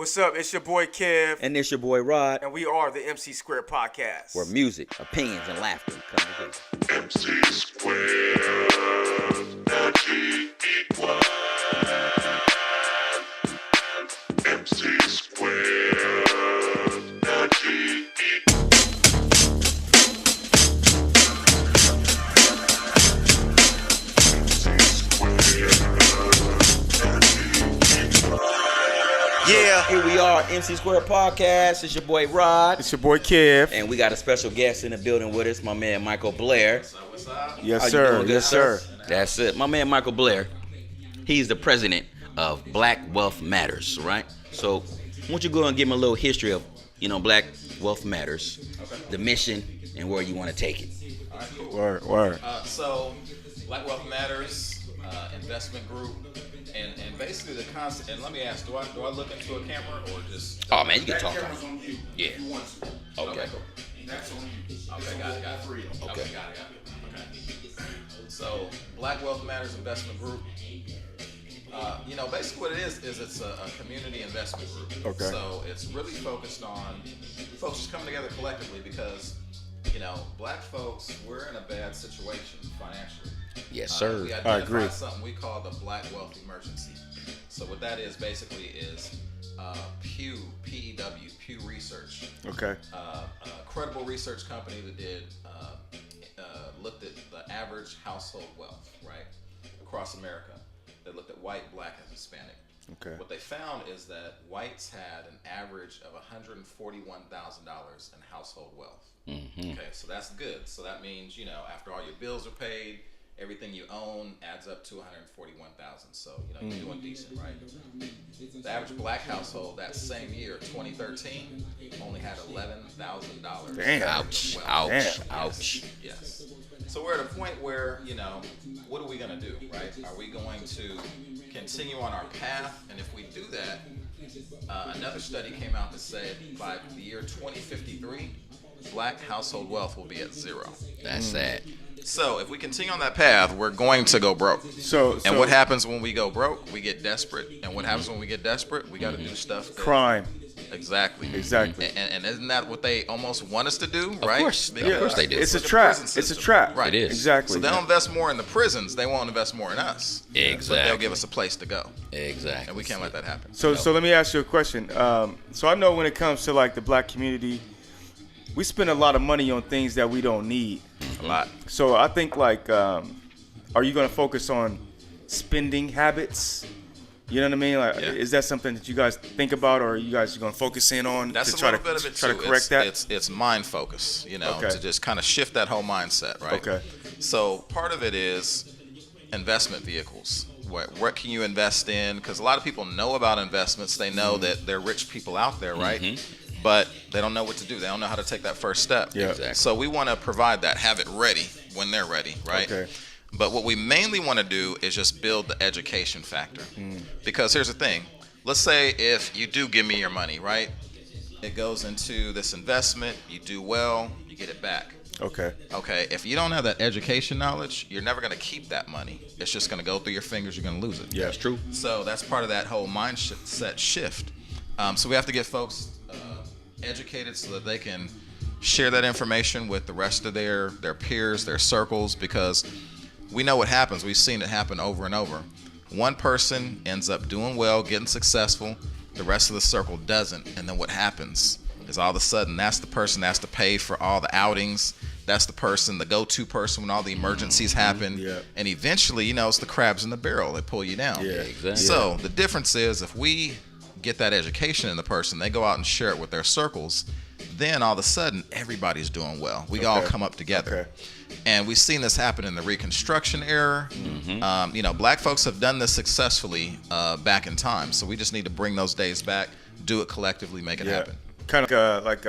What's up? It's your boy Kev. And it's your boy Rod. And we are the McSquared podcast. Where music, opinions, and laughter come together. McSquared, magic equal. McSquared, magic equal. Yeah, here we are, MC Square Podcast. It's your boy Rod. It's your boy Kev. And we got a special guest in the building with us, my man Michael Blair. Yes, How sir. you doing, good, Yes, sir. That's it. My man Michael Blair, he's the president of Black Wealth Matters, right? So, why don't you go and give him a little history of, Black Wealth Matters, the mission, and where you want to take it. All right, cool. Word. So, Black Wealth Matters, investment group, and basically the concept. And let me ask, do I look into a camera or just? Oh man, you can talk. Yeah. Okay, cool. That's on you. Okay, got it. Okay, got it. Okay. So, Black Wealth Matters Investment Group. Basically what it is it's a community investment group. Okay. So it's really focused on folks just coming together collectively because, black folks, we're in a bad situation financially. Yes, sir. We I agree. identified something we call the Black Wealth Emergency. So what that is basically is Pew, P-E-W, Pew Research. Okay. A credible research company that looked at the average household wealth, right, across America. They looked at white, black, and Hispanic. Okay. What they found is that whites had an average of $141,000 in household wealth. Mm-hmm. Okay, so that's good. So that means, after all your bills are paid, everything you own adds up to $141,000. So, you're doing decent, right? The average black household that same year, 2013, only had $11,000. Damn. Ouch. Yes. So we're at a point where, what are we going to do, right? Are we going to continue on our path? And if we do that, another study came out that said by the year 2053, black household wealth will be at zero. That's sad. So if we continue on that path, we're going to go broke. And what happens when we go broke? We get desperate. And what happens when we get desperate? We got to do stuff. Crime. Exactly. And isn't that what they almost want us to do, right? Of course they do. It's a trap. It's a trap. Right. It is. Exactly. So they'll invest more in the prisons. They won't invest more in us. Exactly. But they'll give us a place to go. Exactly. And we can't let that happen. So let me ask you a question. So I know when it comes to like the black community, we spend a lot of money on things that we don't need. A lot. So I think are you going to focus on spending habits? You know what I mean? Like, is that something that you guys think about, or are you guys going to focus in on That's to a try little to bit of it try too. to correct that? It's mind focus, to just kind of shift that whole mindset, right? Okay. So part of it is investment vehicles. What can you invest in? Because a lot of people know about investments. They know that there are rich people out there, right? Mm-hmm. But they don't know what to do. They don't know how to take that first step. Yeah. Exactly. So we want to provide that, have it ready when they're ready, right? Okay. But what we mainly want to do is just build the education factor. Because here's the thing. Let's say if you do give me your money, right? It goes into this investment. You do well, you get it back. Okay. Okay, if you don't have that education knowledge, you're never going to keep that money. It's just going to go through your fingers. You're going to lose it. Yeah, That's true. So that's part of that whole mindset shift. So we have to get folks educated so that they can share that information with the rest of their peers, their circles, because we know what happens. We've seen it happen over and over. One person ends up doing well, getting successful. The rest of the circle doesn't. And then what happens is all of a sudden that's the person that has to pay for all the outings. That's the person, the go-to person when all the emergencies happen. Yeah. And eventually, it's the crabs in the barrel that pull you down. Yeah, exactly. So the difference is if we get that education in the person, they go out and share it with their circles, then all of a sudden everybody's doing well. We all come up together. Okay. And we've seen this happen in the Reconstruction era. Mm-hmm. Black folks have done this successfully back in time. So we just need to bring those days back, do it collectively, make it happen. Kind of like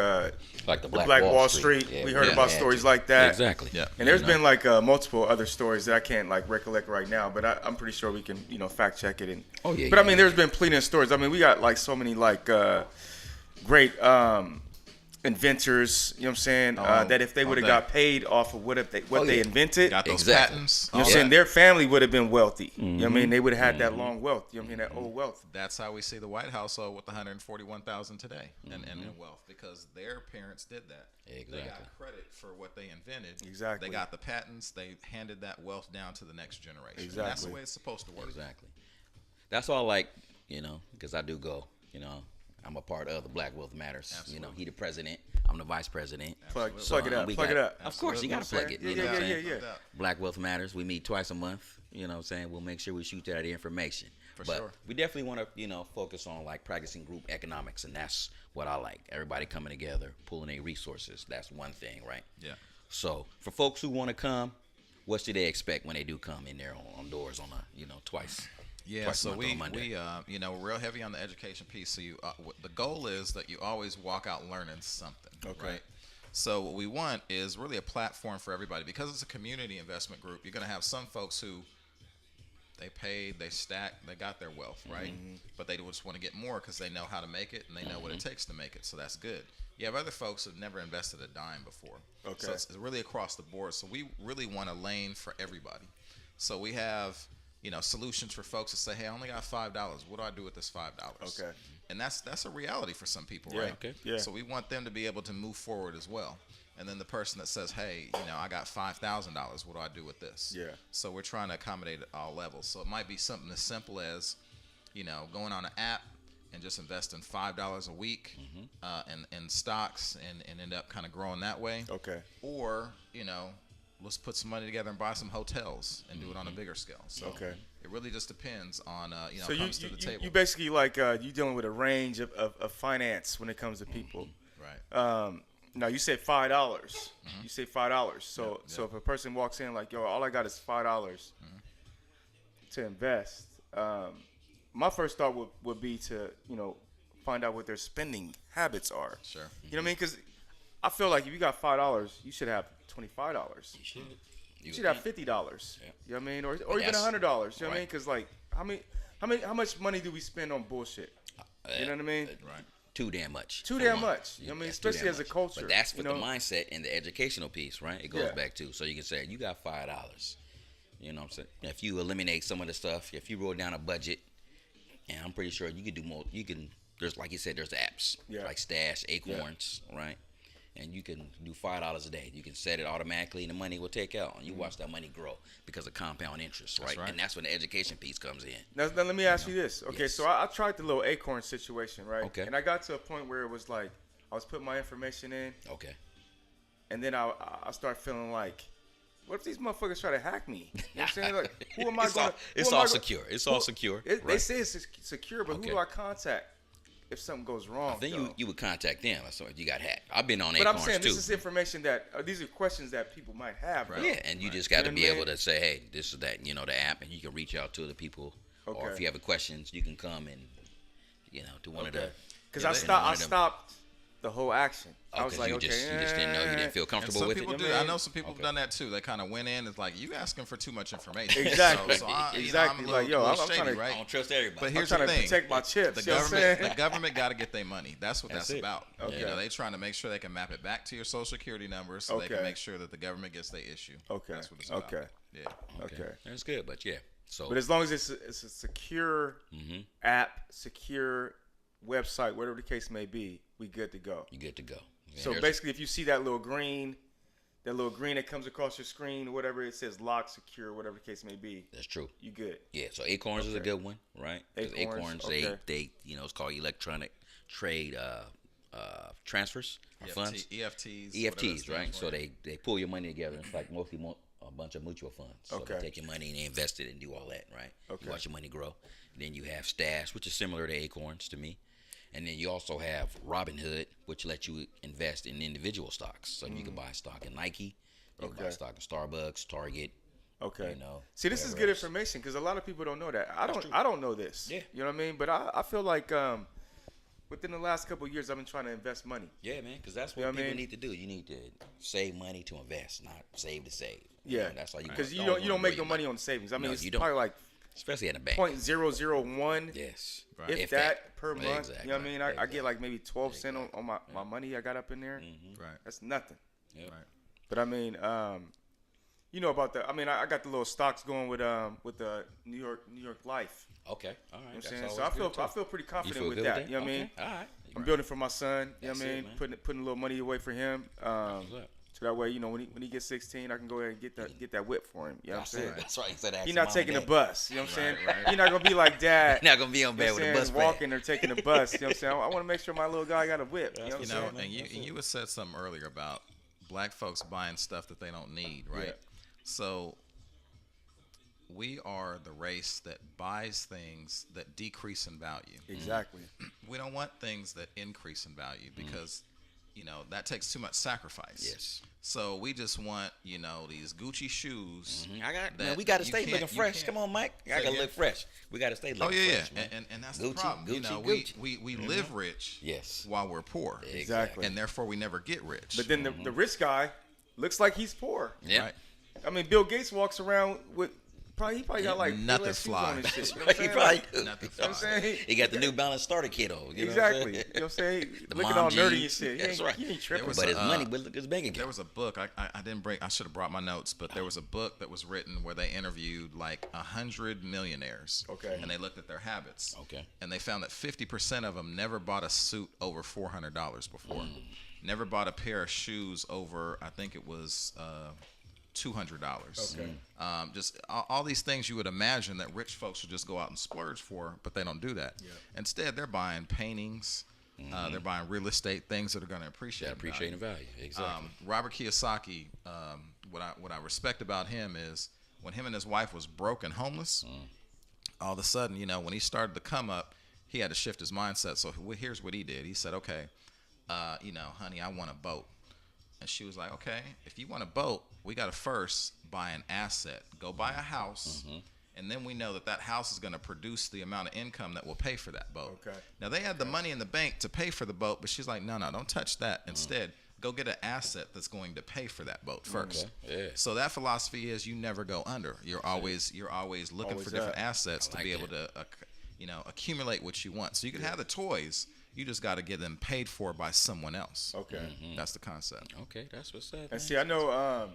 Like the Black Black Wall Street. Yeah, we heard about stories like that. Exactly. Yeah. And there's been multiple other stories that I can't recollect right now, but I'm pretty sure we can fact check it. And but I mean, there's been plenty of stories. I mean, we got so many great inventors, you know what I'm saying, that if they would have that. got paid off of what they invented, Got those Exactly. patents. you know what I'm all saying, that. their family would have been wealthy. You know what I mean? They would have had that long wealth. You know what I mean? That old wealth. That's how we see the White household with 141,000 today and in wealth, because their parents did that. They Exactly. got credit for what they invented. Exactly. They got the patents. They handed that wealth down to the next generation. And Exactly. that's the way it's supposed to work. Exactly. That's all. Like, you know, because I do go. You know, I'm a part of the Black Wealth Matters. Absolutely. You know, he the president. I'm the vice president. Plug So, it up. we Plug got- it up. Of course, you got to plug it. Yeah, you know yeah, what I'm yeah, saying? yeah. Black Wealth Matters. We meet twice a month. You know what I'm saying? We'll make sure we shoot that information. For but sure. we definitely want to, you know, focus on like practicing group economics, and that's what I like. Everybody coming together, pulling their resources. That's one thing, right? Yeah. So for folks who want to come, what should they expect when they do come in there on doors on a, you know, twice? Yeah, twice a so month we on Monday. you know, we're real heavy on the education piece. So the goal is that you always walk out learning something, Okay. right? So what we want is really a platform for everybody, because it's a community investment group. You're going to have some folks who they paid, they stacked, they got their wealth, right? But they just want to get more because they know how to make it and they know what it takes to make it. So that's good. You have other folks who've never invested a dime before. Okay. So it's really across the board. So we really want a lane for everybody. So we have, you know, solutions for folks that say, hey, I only got $5. What do I do with this $5? Okay. And that's a reality for some people, Yeah, right? okay. Yeah. So we want them to be able to move forward as well. And then the person that says, hey, you know, I got $5,000. What do I do with this? Yeah. So we're trying to accommodate at all levels. So it might be something as simple as, you know, going on an app and just investing $5 a week in stocks and end up kind of growing that way. Okay. Or, you know, let's put some money together and buy some hotels and do it on a bigger scale. So Okay. it really just depends on, you know, So comes to the table. you basically like you dealing with a range of finance when it comes to people. Right. Now you said $5. You say $5. So Yeah. if a person walks in like, yo, all I got is $5 to invest, my first thought would be to, you know, find out what their spending habits are. Sure. You know what I mean? Because I feel like if you got $5, you should have $25. You should. You should have $50. You know what I mean? Or even that's- $100. You know what I mean? right. Because like how much money do we spend on bullshit? You know what I mean? Right. Too damn much. Too for damn one. much. You know what I mean? That's too Especially damn as a much. culture, But that's you for the know? mindset and the educational piece, right? It goes Yeah. back to, so you can say you got $5. You know what I'm saying? If you eliminate some of the stuff, if you roll down a budget, and I'm pretty sure you could do more. You can. There's, like you said, there's apps Yeah. like Stash, Acorns, right? And you can do $5 a day. You can set it automatically, and the money will take out, and you watch that money grow because of compound interest, right? right. And that's when the education piece comes in. Now let me ask you this. Okay, Yes. so I tried the little acorn situation, right? Okay. And I got to a point where it was like I was putting my information in, Okay. and then I start feeling like, what if these motherfuckers try to hack me? You know what I'm saying? Like, who am I It's going all- to? it's all secure. It's all secure, They right. say it's secure, but Okay. who do I contact if something goes wrong? Then though? you would contact them. So you got hacked. I've been on But Acorns I'm saying too. this is information that these are questions that people might have, right? Yeah, and you just got to You know be what I able mean? to say, hey, this is that, you know, the app, and you can reach out to the people. Or Okay. if you have questions, you can come and, you know, to one of the. Because you I know, one of them- stopped the whole action. I Oh, was 'cause like, you okay, just didn't know, you didn't feel And comfortable some with people it. do. You know what I I mean? know some people Okay. have done that too. They kind of went in. It's like, you asking for too much information. Exactly. So I'm Exactly. a little, Like, yo, little I'm shady, trying to- I right? don't trust everybody. But I'm here's trying the to thing: protect my chips. the you know what I'm government, saying? the government got to get their money. That's what That's that's it. about. Okay. You know, they trying to make sure they can map it back to your social security number, so they Okay. can make sure that the government gets their issue. Okay. That's what it's about. Okay. Yeah. Okay. That's good, but yeah. So But as long as it's a secure Mm-hmm. app, secure website, whatever the case may be, we good to go. you good to go. Yeah, So there's- basically, if you see that little green that comes across your screen, or whatever it says, lock, secure, whatever the case may be, that's true. you good. Yeah, so Acorns is a Okay. good one, right? 'Cause Acorns, Acorns, okay. they you know, it's called electronic trade transfers of funds. EFTs. EFTs, whatever right? that So stands they pull your money together. It's like mostly a bunch of mutual funds. So Okay. they take your money and they invest it and do all that, right? Okay. You watch your money grow. Then you have Stash, which is similar to Acorns to me. And then you also have Robinhood, which lets you invest in individual stocks. So you can buy stock in Nike, you can buy Okay. stock in Starbucks, Target. Okay. You know, See, this is whatever good else. information because a lot of people don't know that. I true. don't know this. Yeah. You know what I mean? But I feel like within the last couple of years, I've been trying to invest money. Yeah, man, because that's what You know what I people mean? need to do. You need to save money to invest, not save to save. Yeah. That's how you. Because you wanna don't make grow no your money on savings. I mean, No, it's you don't. probably like especially in the bank. .001, Yes. Right. if If that, that. per month. Exactly. You know what I mean? I Exactly. get like maybe 12 cents on my money I got up in there. Right. That's nothing. Yep. Right. But I mean, you know about the. I mean, I got the little stocks going with the New York Life. Okay. All right. You know what I'm That's saying? always So I good, too. feel pretty You confident feel with good that. You know what I mean? Okay. All right. I'm building for my son. You know That's what I it, mean? man. Putting a little money away for him. What's up? So that way, you know, when he gets 16, I can go ahead and get that whip for him. You know what I'm That's saying? it. That's right. He said He's not taking a bus. You know what I'm saying? Right. You're not gonna be like dad. Not gonna be on You bed know with what a I'm bus saying? bag. Walking or taking a bus. You know what I'm saying? I want to make sure my little guy got a whip. You know what You I'm know, saying? and you had said something earlier about black folks buying stuff that they don't need, right? Yeah. So we are the race that buys things that decrease in value. Exactly. We don't want things that increase in value because, you know, that takes too much sacrifice. Yes. So we just want, you know, these Gucci shoes. I got. that Man, we got to you stay can't- looking you fresh. can't- Come on, Mike. I Say gotta again? look fresh. We got to stay looking Oh yeah, fresh, yeah, man. and that's the Gucci, problem. You Gucci, know, Gucci. we live rich, Yes. while we're poor, Exactly. and therefore we never get rich. But then the rich guy looks like he's poor. Yeah. Right? I mean, Bill Gates walks around with he probably got like Nothing Payless shoes on his fly. shit. You know what I'm He saying? probably Like, do. Nothing you know what I'm saying? He got the New Balance starter kit on. You know what I'm Exactly. saying? You know what I'm saying? The Looking mom all nerdy and jeans. shit. He That's ain't, right. he ain't tripping. was But his Uh, money would look his bank There account. was a book I didn't bring. I should have brought my notes, but there was a book that was written where they interviewed like 100 millionaires. Okay. And they looked at their habits. Okay. And they found that 50% of them never bought a suit over $400 before. Never bought a pair of shoes over, I think it was $200. Okay. Just all these things you would imagine that rich folks would just go out and splurge for, but they don't do that. Yeah. Instead, they're buying paintings. They're buying real estate, things that are going to appreciate. Yeah, appreciating value. Exactly. Robert Kiyosaki, what I respect about him is when him and his wife was broke and homeless, all of a sudden, you know, when he started to come up, he had to shift his mindset. So here's what he did. He said, okay, you know, honey, I want a boat. And she was like, okay, if you want a boat, we got to first buy an asset. Go buy a house. And then we know that house is going to produce the amount of income that will pay for that boat. Okay. Now, they had the money in the bank to pay for the boat, but she's like, no, don't touch that. Instead, go get an asset that's going to pay for that boat first. Okay. Yeah. So that philosophy is you never go under. You're always looking Always for different up. assets to like be that. able to, you know, accumulate what you want. So you can have the toys. You just got to get them paid for by someone else. Okay. That's the concept. Okay, that's what's up. Man. And see, I know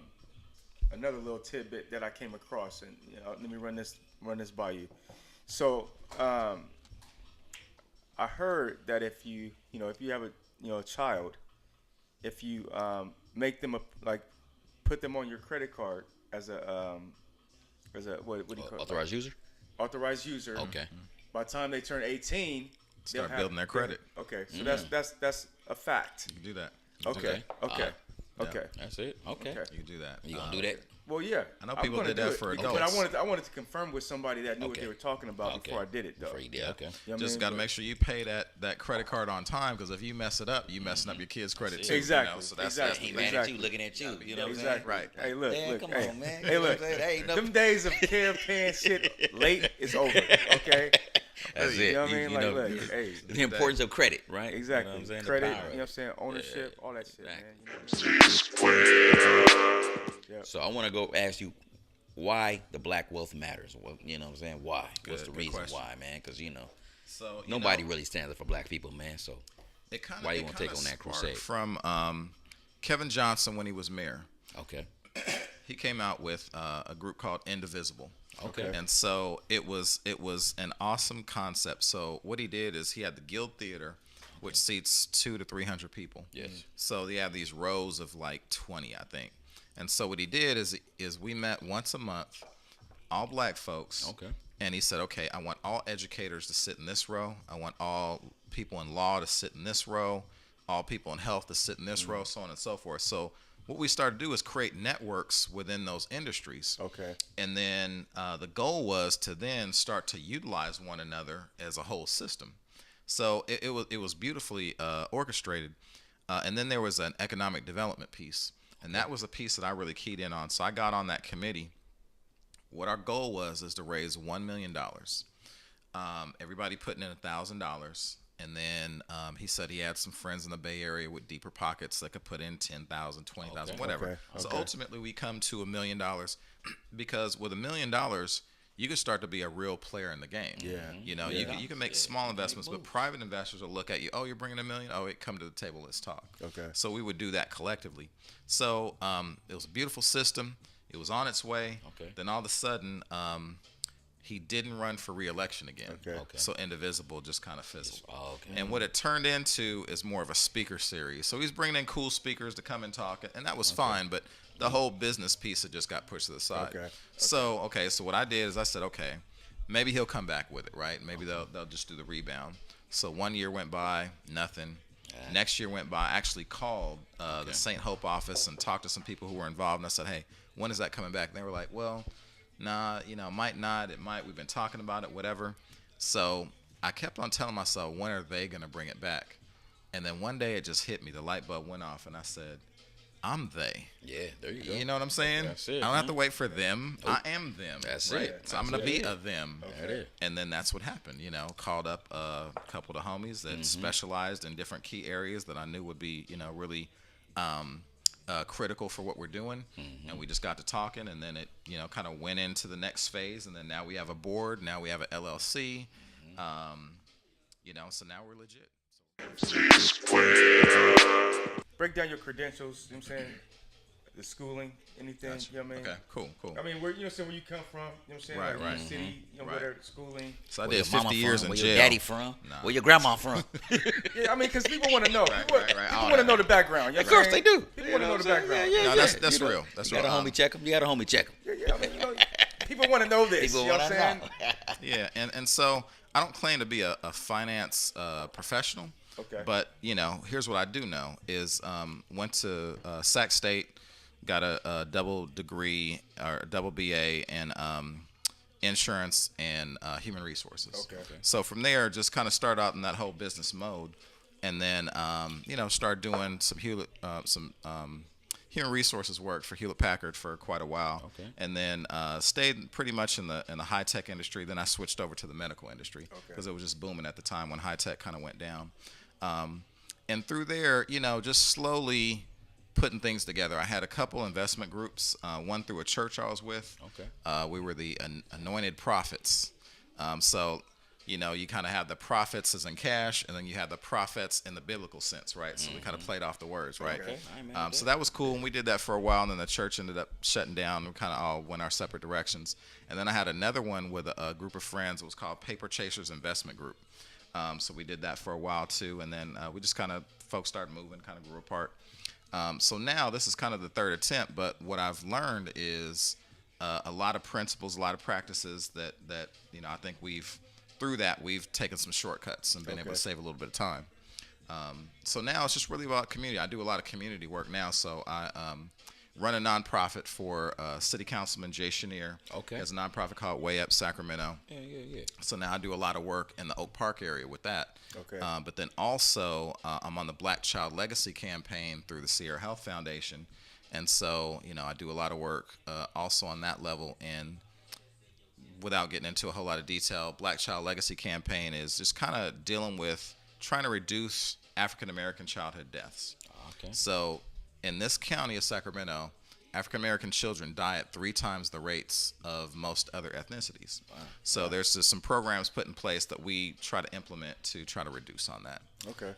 another little tidbit that I came across, and you know, let me run this by you. So I heard that if you have a child, if you make them put them on your credit card as a what do you call it? Authorized user. Authorized user. Okay. By the time they turn 18, Start building their credit. Okay, so that's a fact. You can do that. You can do Okay. that. Okay. Yeah. Okay. That's it. Okay. Okay. You can do that. You gonna do that? Well, yeah. I know I'm people gonna did do that it, for but adults. I wanted to confirm with somebody that knew what Okay. they were talking about Okay. before I did it, though. Before you did. Okay. You know what I Just mean? got to But- make sure you pay that credit card on time, because if you mess it up, you messing up your kids' credit too. Exactly. You know? So that's Exactly. He the mad thing. at Exactly. you, looking at you. You know what I'm saying? Exactly. Right. Hey, look, Man, look. come hey, on, man. Hey, You know look. what I'm saying? Hey, no- Them days of paying shit late is over. Okay. That's You it. know what I mean? You Like, know, look, hey. the importance of credit, right? Exactly. You know what I'm saying? The Credit. You power know of what I'm it. saying? Ownership. All that shit, Exactly. man. McSquared. So I want to go ask you why the black wealth matters. Well, you know what I'm saying? Why? What's the Good reason question. why, man? Because, you know, So you nobody know, really stands up for black people, man. So it kinda, why you it wanna take kinda on that sparked crusade? From Kevin Johnson when he was mayor. okay. He came out with a group called Indivisible. Okay. And so it was an awesome concept. So what he did is he had the Guild Theater, which seats 200 to 300 people. Yes. So they have these rows of like 20, I think. And so what he did is we met once a month, all black folks. Okay. And he said, okay, I want all educators to sit in this row. I want all people in law to sit in this row. All people in health to sit in this row, so on and so forth. So what we started to do is create networks within those industries. Okay. And then the goal was to then start to utilize one another as a whole system. So it was beautifully orchestrated. And then there was an economic development piece. And that was a piece that I really keyed in on. So I got on that committee. What our goal was is to raise $1 million. Everybody putting in $1,000. And then he said he had some friends in the Bay Area with deeper pockets that could put in 10,000, 20,000, Okay. whatever. Okay. So Okay. ultimately we come to $1 million because with $1 million, you can start to be a real player in the game. Yeah. You know, you can make small investments, but private investors will look at you. Oh, you're bringing $1 million. Oh, wait, come to the table. Let's talk. Okay. So we would do that collectively. So it was a beautiful system. It was on its way. Okay. Then all of a sudden, he didn't run for re-election again. Okay. So Indivisible just kind of fizzled. Oh, okay. And what it turned into is more of a speaker series. So he's bringing in cool speakers to come and talk, and that was fine. But the whole business piece had just got pushed to the side. Okay. So what I did is I said, okay, maybe he'll come back with it, right? Maybe they'll just do the rebound. So 1 year went by, nothing. Next year went by. I actually called the St. Hope office and talked to some people who were involved, and I said, hey, when is that coming back? And they were like, well, nah, might not. It might. We've been talking about it, whatever. So I kept on telling myself, when are they going to bring it back? And then one day it just hit me. The light bulb went off, and I said, I'm they. Yeah, there you go. You know what I'm saying? That's it, I don't have man. to wait for them. I am them. That's right? it. So I'm going to be a them. That is. And then that's what happened. Called up a couple of homies that specialized in different key areas that I knew would be, really critical for what we're doing. And we just got to talking, and then it, kind of went into the next phase. And then now we have a board. Now we have an LLC. So now we're legit. McSquared. Break down your credentials. You know what I'm saying? The schooling, anything. Gotcha. You know what I mean? Okay, cool. I mean, where you you come from. You know what I'm saying? Right, like, right. City. Right. Where they're schooling. So I Where did your mama 50 years from? in Where jail. your daddy from? Nah. Where your grandma from? Yeah, I mean, because people want to know. People all want to that. know the background. You know Of course what I'm they saying? do. People want to know the background. No, that's real. That's You real. got a homie check him. You got a homie check him. Yeah, I mean, people want to know this. People you know what want I'm to saying? know. Yeah, and so I don't claim to be a finance professional. Okay. But here's what I do know is went to Sac State, got a double degree or double BA in insurance and human resources. Okay. So from there, just kind of start out in that whole business mode, and then start doing some human resources work for Hewlett Packard for quite a while. Okay. And then stayed pretty much in the high tech industry. Then I switched over to the medical industry because it was just booming at the time when high tech kind of went down. And through there, just slowly putting things together. I had a couple investment groups, one through a church I was with. Okay. We were the anointed prophets. So, you kind of have the prophets as in cash, and then you have the prophets in the biblical sense, right? So we kind of played off the words, right? Okay. All right, So that was cool, and we did that for a while, and then the church ended up shutting down. We kind of all went our separate directions. And then I had another one with a group of friends. It was called Paper Chasers Investment Group. So we did that for a while too, and then we just kind of folks started moving, kind of grew apart. So now this is kind of the third attempt, but what I've learned is a lot of principles, a lot of practices that I think we've taken some shortcuts and been able to save a little bit of time. So now it's just really about community. I do a lot of community work now, so I run a nonprofit for City Councilman Jay Chenier. Okay. There's a nonprofit called Way Up Sacramento. Yeah. So now I do a lot of work in the Oak Park area with that. Okay. But then also I'm on the Black Child Legacy campaign through the Sierra Health Foundation. And so, I do a lot of work also on that level. And without getting into a whole lot of detail, Black Child Legacy campaign is just kind of dealing with trying to reduce African American childhood deaths. Okay. So in this county of Sacramento, African American children die at 3 times the rates of most other ethnicities. Wow. So there's just some programs put in place that we try to implement to try to reduce on that. Okay.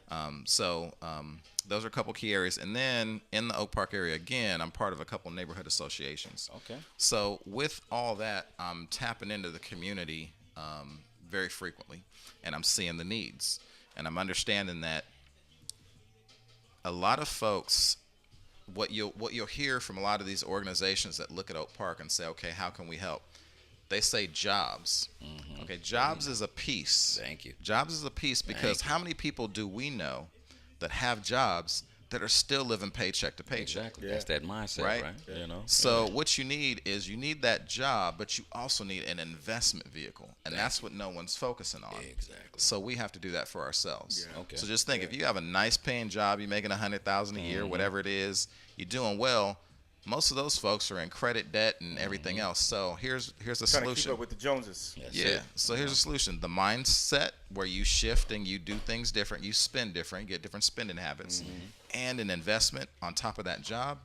Those are a couple key areas. And then in the Oak Park area, again, I'm part of a couple neighborhood associations. Okay. So with all that, I'm tapping into the community very frequently, and I'm seeing the needs. And I'm understanding that a lot of folks, what you'll hear from a lot of these organizations that look at Oak Park and say, okay, how can we help? They say jobs. Mm-hmm. Okay, jobs is a piece. Thank you. Jobs is a piece because how many people do we know that have jobs that are still living paycheck to paycheck? Exactly. Yeah. That's that mindset, Right? right? So what you need is that job, but you also need an investment vehicle, and that's what no one's focusing on. Exactly. So we have to do that for ourselves. Yeah. Okay. So just think, if you have a nice paying job, you're making $100,000 a year, whatever it is, you're doing well. Most of those folks are in credit debt and everything else. So here's the Trying to keep solution. up with the Joneses. That's Yeah. it. So here's the solution: the mindset where you shift and you do things different, you spend different, get different spending habits, and an investment on top of that job.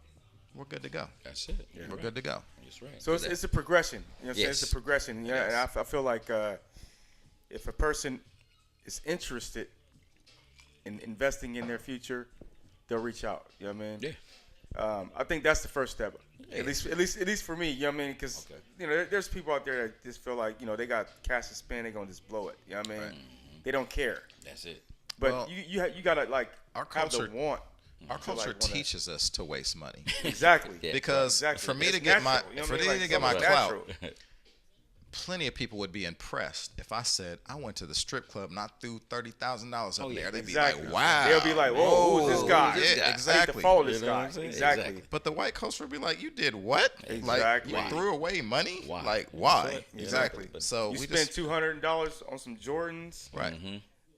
We're good to go. That's it. We're good to go. That's right. So it's a progression. You know what I'm saying? Yes. It's a progression. Yeah, and I feel like if a person is interested in investing in their future, they'll reach out. You know what I mean? Yeah. I think that's the first step. Yeah. At least for me. You know what I mean? Because there's people out there that just feel like they got cash to spend, they're gonna just blow it. You know what I mean? Right. They don't care. That's it. But Well, you gotta like our have the culture- want. Our to, culture like, wanna- teaches us to waste money Exactly. Yeah. because Exactly. for me It's to get natural, you know what I mean? Like, get my something clout, natural. plenty of people would be impressed if I said I went to the strip club and I threw $30,000 up Oh, yeah, there. They'd Exactly. be like, "Wow!" They'll be like, "Whoa, who's this guy?" who's this Yeah, guy? I need to exactly. follow this You know what guy. I'm saying? Exactly. Exactly. But the white culture would be like, "You did what? Like Exactly. you Why? threw away money? Why? Like why? Yeah. Exactly." But So You we spend just $200 on some Jordans right.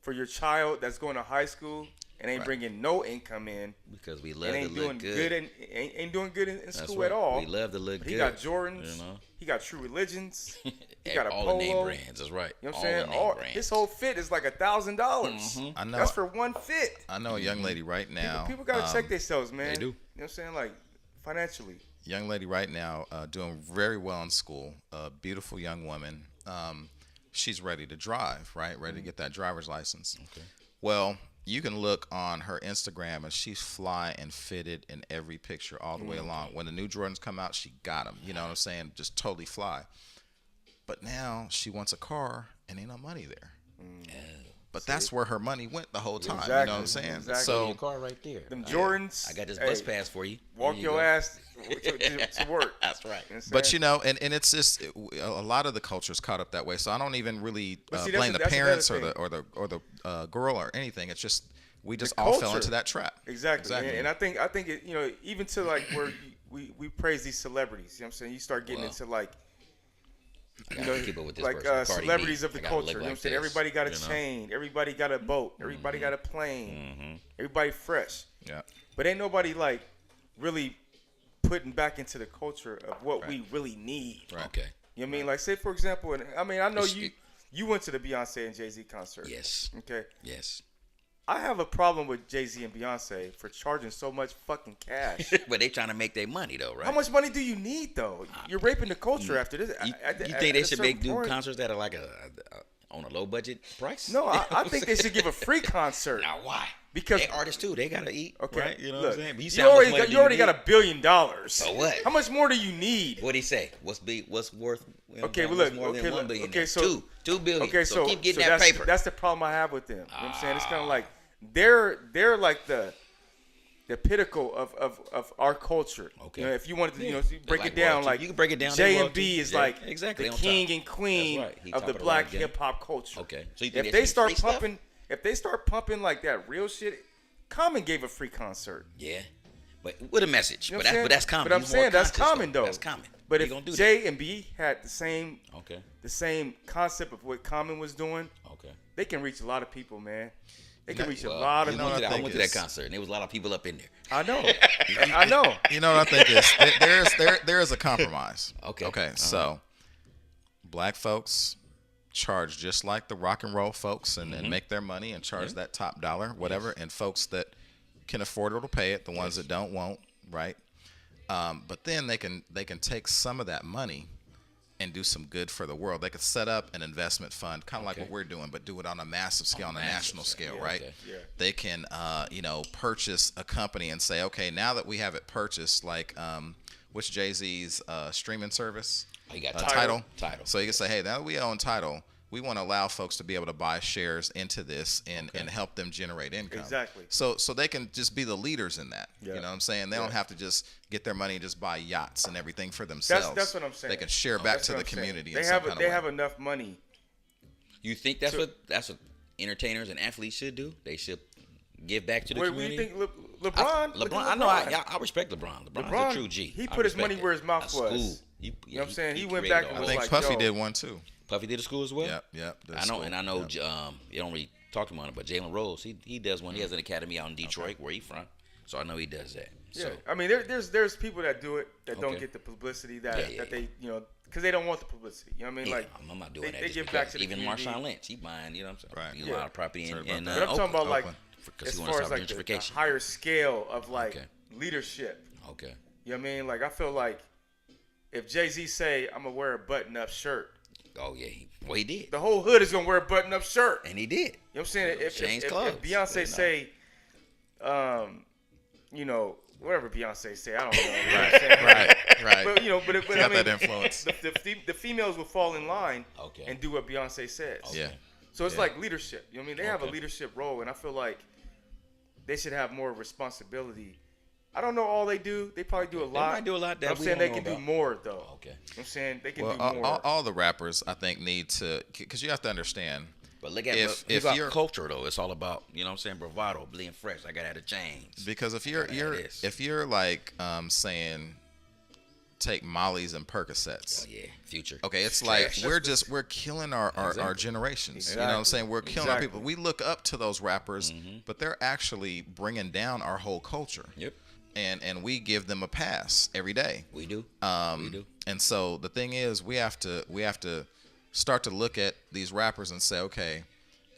for your child that's going to high school and ain't Right. bringing no income in Because we love and to ain't look doing good. ain't doing good in That's school right. at all. We love to look But good. he got Jordans. You know? He got True Religions. He got a all polo. the name brands. That's right. You know what I'm all saying? the name brands. His whole fit is like $1,000. I know. That's for one fit. I know a young lady right now. People gotta check themselves, man. they do. You know what I'm saying? Like financially. Young lady right now doing very well in school. A beautiful young woman. She's ready to drive, right? Ready to get that driver's license. Okay. Well, you can look on her Instagram and she's fly and fitted in every picture all the way along. When the new Jordans come out, she got them. You know what I'm saying? Just totally fly. But now she wants a car and ain't no money there. But that's where her money went the whole time. You know what I'm Exactly. saying? Exactly. Your So car right there. Them Jordans. I got this hey, bus pass for you. Walk There you your go. ass to work. That's right. You know what I'm But saying? and it's just a lot of the culture's caught up that way. So I don't even really But see, blame the that's parents or another the girl or anything. It's just we just The all fell culture. into that trap. Exactly. And I think it, even to like where we praise these celebrities. You know what I'm saying? You start getting Well, into like I gotta keep up with this like person. Cardi B. celebrities of the I gotta look culture. You know what I'm like saying? this, Everybody got a you know? chain. Everybody got a boat. Everybody got a plane. Everybody fresh. Yeah. But ain't nobody like really putting back into the culture of what we really need. Right. Okay. You know what I mean? Like say for example, and I mean I know It's- you went to the Beyonce and Jay-Z concert. Yes. Okay. Yes. I have a problem with Jay-Z and Beyonce for charging so much fucking cash. But they trying to make their money though, right? How much money do you need though? You're raping the culture after this. You, At- you at- think they at a should certain make do point- concerts that are like a on a low budget price? No, I think they should give a free concert. Now why? Because- they artists too, they gotta eat. Okay, Right? You know look, what I'm saying? But you see how much already money got, do you already got need? $1 billion. So what? How much more do you need? What'd he say? What's worth? You know, Okay, well, what's look, more okay, than look, $1 billion? okay, so- $2 billion. Okay, so keep getting so that that's, paper. That's the problem I have with them. You know what I'm saying? It's kind of like they're like the pinnacle of our culture. Okay. You know, if you wanted to, Yeah. you break Like it down, royalty. like You can break it down, J they're and B royalty. is Yeah, like exactly, the on top. king and queen That's right. He of top the of the black line game. hip hop culture. Okay. So you think If they they should start free stuff? pumping, if they start pumping like that real shit, Common gave a free concert. Yeah, but with a message. You know but what I'm saying? but that's common. But I'm He's more saying that's conscious, common though. That's common. But He if gonna do J and B had the same that. Okay. the same concept of what Common was doing, Okay. they can reach a lot of people, man. They can reach a Well, lot of I know people. what went to that- I think went to that is- concert, and there was a lot of people up in there. I know. I know. You know what I think is there is a compromise. Okay. Okay. So black folks charge just like the rock and roll folks and make their money and charge that top dollar, whatever. And folks that can afford it will pay it. The ones that don't won't, right? But then they can take some of that money and do some good for the world. They could set up an investment fund, kind of like what we're doing, but do it on a massive scale, on a national scale, right? okay. Yeah. They can, purchase a company and say, okay, now that we have it purchased, like, what's Jay-Z's streaming service? Oh, you got Tidal. Tidal. So you can say, hey, now that we own Tidal, we want to allow folks to be able to buy shares into this and help them generate income. Exactly. So they can just be the leaders in that. Yeah. You know what I'm saying? They don't have to just get their money and just buy yachts and everything for themselves. That's what I'm saying. They can share back That's to what the I'm saying. community. They in some have kind of they way. have enough money. You think that's what entertainers and athletes should do? They should give back to the What do you community. think, LeBron? Look LeBron, at I know. LeBron. I respect LeBron. LeBron's LeBron, a true G. he I put his respect money that. where his mouth A school. was. You know what I'm saying? He went created back a and I whole- was think like, Puffy yo. did one too. Puffy did a school as well. Yep. I know, and I know. You don't really talk about it, but Jalen Rose, he does one. He has an academy out in Detroit, where he from. So I know he does that. Yeah, So I mean, there's people that do it that don't Okay. get the publicity that Yeah. they because they don't want the publicity. You know what I mean? yeah, Like I'm not doing they, that. they just give because. back to the Even community. Marshawn Lynch, he buying. You know what I'm saying? Right. He a lot of property Heard in about that. But I'm talking about like Oakland. because as he wants far to as start like the gentrification. higher scale of like Okay. leadership. Okay. You know what I mean? Like I feel like if Jay-Z say I'm gonna wear a button-up shirt, Oh yeah, he did, the whole hood is gonna wear a button-up shirt. and he did. You know what I'm saying? Change If clothes. Beyonce say, you know, whatever Beyonce say, I don't know. You know what I'm saying? Right. But you know, but I Got mean, that influence. the females will fall in line Okay. and do what Beyonce says. Yeah. So it's Yeah. like leadership. You know what I mean? They have a Okay. leadership role, and I feel like they should have more responsibility. I don't know all they do. They probably do a lot. might do a lot that But I'm we saying don't they know can do about. more, though. Okay. You know what I'm saying? They can Well, do more. all the rappers, I think, need to, because you have to understand. But look at If if you're- culture though, it's all about, you know what I'm saying, bravado, being fresh. I gotta have the chains. Because if Gotta have this. if you're like saying take Molly's and Percocets. Oh yeah, Future. Okay, it's Trash. like we're killing our Exactly. generations. You know what Exactly. I'm saying? We're killing our Exactly. people. We look up to those rappers, but they're actually bringing down our whole culture. Yep, And we give them a pass every day. we do. We do. And so the thing is, we have to start to look at these rappers and say, okay,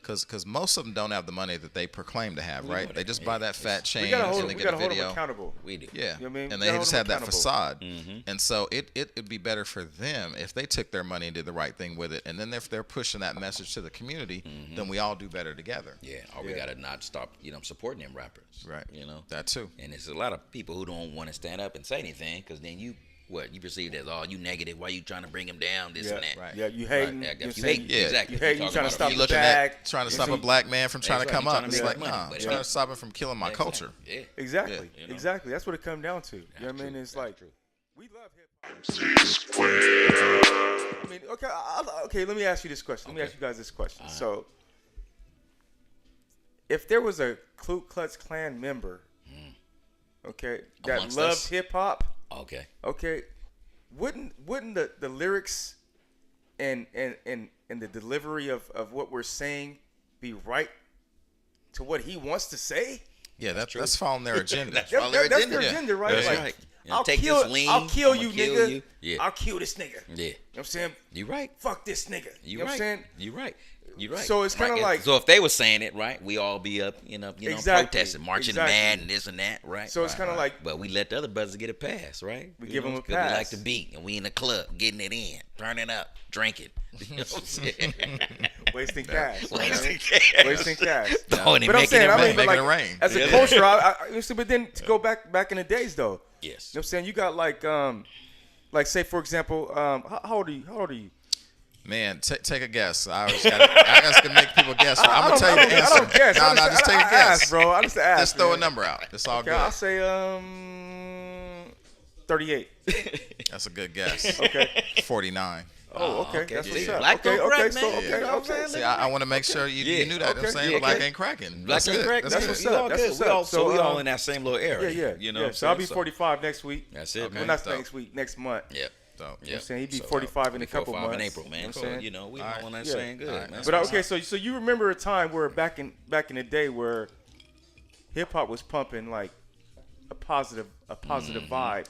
because most of them don't have the money that they proclaim to have, We right? know They that. just Yeah, buy that fat chain we gotta and hold, they we get gotta a hold them video. accountable. We do. Yeah, You know what I mean? and We they gotta just hold have them that accountable. facade. And so it'd be better for them if they took their money and did the right thing with it. And then if they're pushing that message to the community, then we all do better together. Yeah, or we gotta not stop, supporting them rappers. Right. You know. That too. And there's a lot of people who don't want to stand up and say anything because then you perceived as, oh, you negative. Why you trying to bring him down? This Yeah, and that. right. Yeah, you hating. Right. You If you saying- hate, Yeah. exactly. You hate, you talking trying to about stop a You the future. looking bag. at trying to You stop see- a black man from trying to That's come right. up. You It's trying like, to make nah, money, I'm but trying yeah. to stop it from killing my culture. Yeah. Exactly. Yeah, Exactly. That's what it comes down to. You know what I mean? It's like we love hip hop. McSquared. I mean, okay. Let me ask you this question. Let me ask you guys this question. So, if there was a Ku Klux Klan member, okay, that Amongst loved us? hip hop, Okay. okay, wouldn't the lyrics and the delivery of what we're saying be right to what he wants to say? Yeah, that's following their agenda. That's That's all their their agenda. agenda, right? That's Like, right. I'll Take kill, this lean, I'll kill I'ma you, kill nigga. you. Yeah. I'll kill this nigga. Yeah. You know what I'm saying? You right. Fuck this nigga. You know right. what I'm saying? You right. You right. So it's kinda Right. like- so if they were saying it right, we all be up, Exactly. protesting, marching Exactly. mad and this and that, right? So it's Right, kinda right. like- but we let the other brothers get a pass, right? We give 'em a 'cause we like pass. to beat, and we in the club getting it in, turning up, drinking. You know what I'm saying? Wasting cash. Wasting right? cash. Wasting cash. Throwing it, But I'm making saying, it I mean, rain. but Making like, it rain. as a Yeah. culture, but then to go back in the days though, Yes. you know what I'm saying? You got like say for example, how old are you? How old are you? Man, take a guess. I just gonna make people guess. I'm gonna tell you the I answer. don't guess. No, just take a I guess, ask, bro. I just ask. Just throw a man. number out. It's all Okay, good. I'll say 38. That's a good guess. Okay. 49. Oh, okay. okay. That's what's Yeah. up. Black okay, don't okay, crack, so man. okay, You know what I'm okay. saying? See, I want to make sure you Yeah. knew that. You know what I'm Okay, saying? yeah, Black okay. ain't cracking. Black That's ain't good. crack. That's That's good. what's We all up. That's good. what's We all up. so we So, all in that same little area. Yeah. You know. Yeah. what I'm So I'll be saying? 45 next week. That's it, Well, man. not Dope. next week. Next month. Yep. So, You know what I'm saying? He'd be So, 45 in a 44, couple 45 months. in April, man. You know So what I'm saying? we All all right. on that Yeah. same good, All right. man. But okay, so you remember a time where back in the day where hip hop was pumping like a positive vibe,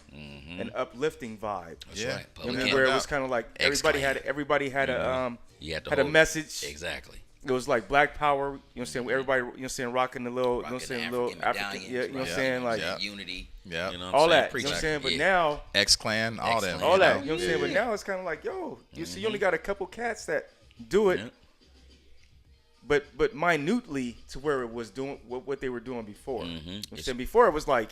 an uplifting vibe. That's Yeah. right. You know what I Public mean? enemy. Where it doubt. was kind of like X-Clan. everybody had a You had to had a hold- message. Exactly. It was like Black Power. You know what I'm saying? Everybody, you know what I'm saying, rocking the little, you know what I'm Rocking saying, the little African African, medallions, yeah, you know what I'm right. saying, like Yeah. Unity. Yeah. You know what I'm all saying? that. You know Preach what I'm that. saying? But Yeah. now X-Clan, all them. X-Clan. all you that. know? You know what I'm saying? But now it's kind of like, yo, you see, you only got a couple cats that do it, Yeah. but minutely to where it was doing what they were doing before. You know what I'm It's- saying? Before it was like,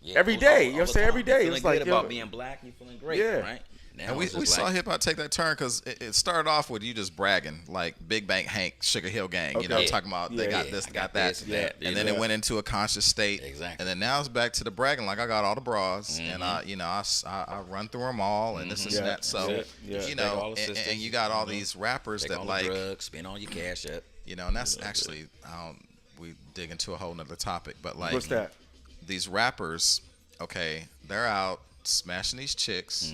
Yeah, Every all- day, all you know what I'm the saying? time. Every day, You it's feeling like, good yo- about being black. You feeling great, Yeah. right? Now And we it's just saw like- hip hop take that turn because it started off with you just bragging, like Big Bank Hank, Sugar Hill Gang, you know, Okay. talking about they Yeah. got Yeah, this, I got got that. this, that, And this, then it that. went into a conscious state. Exactly. And then now it's back to the bragging, like I got all the bras and I run through them all and this Yeah, and that. So, that's it. Yeah. you Take know, all the and sisters, you got all you know, these rappers Take that all like, the drugs, spend all your cash up. you know, and that's actually, we dig into a whole nother topic, but like what's that? these rappers, okay, they're out smashing these chicks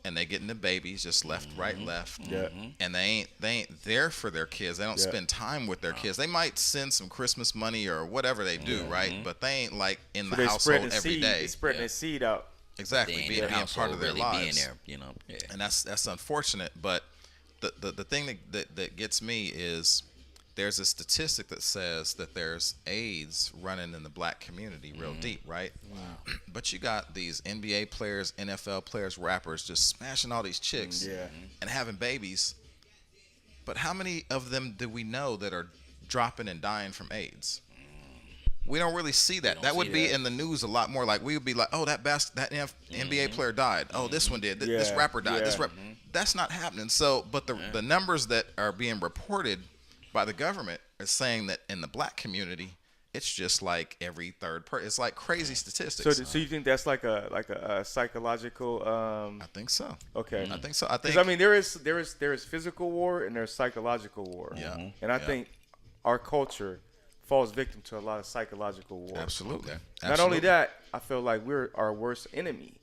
and they getting the babies just left, right, left. Yeah. And they ain't there for their kids. They don't Yeah. spend time with their kids. They might send some Christmas money or whatever they do, right? But they ain't like in the They household spreading every seed. day. They spreading their seed out. Exactly, They ain't being in the part household of their really lives. being there, you know. Yeah. And that's unfortunate. But the thing that gets me is there's a statistic that says that there's AIDS running in the black community real deep, right? Wow. But you got these NBA players, NFL players, rappers just smashing all these chicks and having babies. But how many of them do we know that are dropping and dying from AIDS? We don't really see that. That would be in the news a lot more. Like we would be like, oh, that NBA player died. Oh, this one did. This rapper died. This That's not happening. So, but the numbers that are being reported by the government is saying that in the black community, it's just like every third person. It's like crazy statistics. So you think that's like a psychological? I think so. Okay. I think so. I think. Because I mean, there is physical war and there's psychological war. Yeah. And I think our culture falls victim to a lot of psychological war. Absolutely. Not only that, I feel like we're our worst enemy.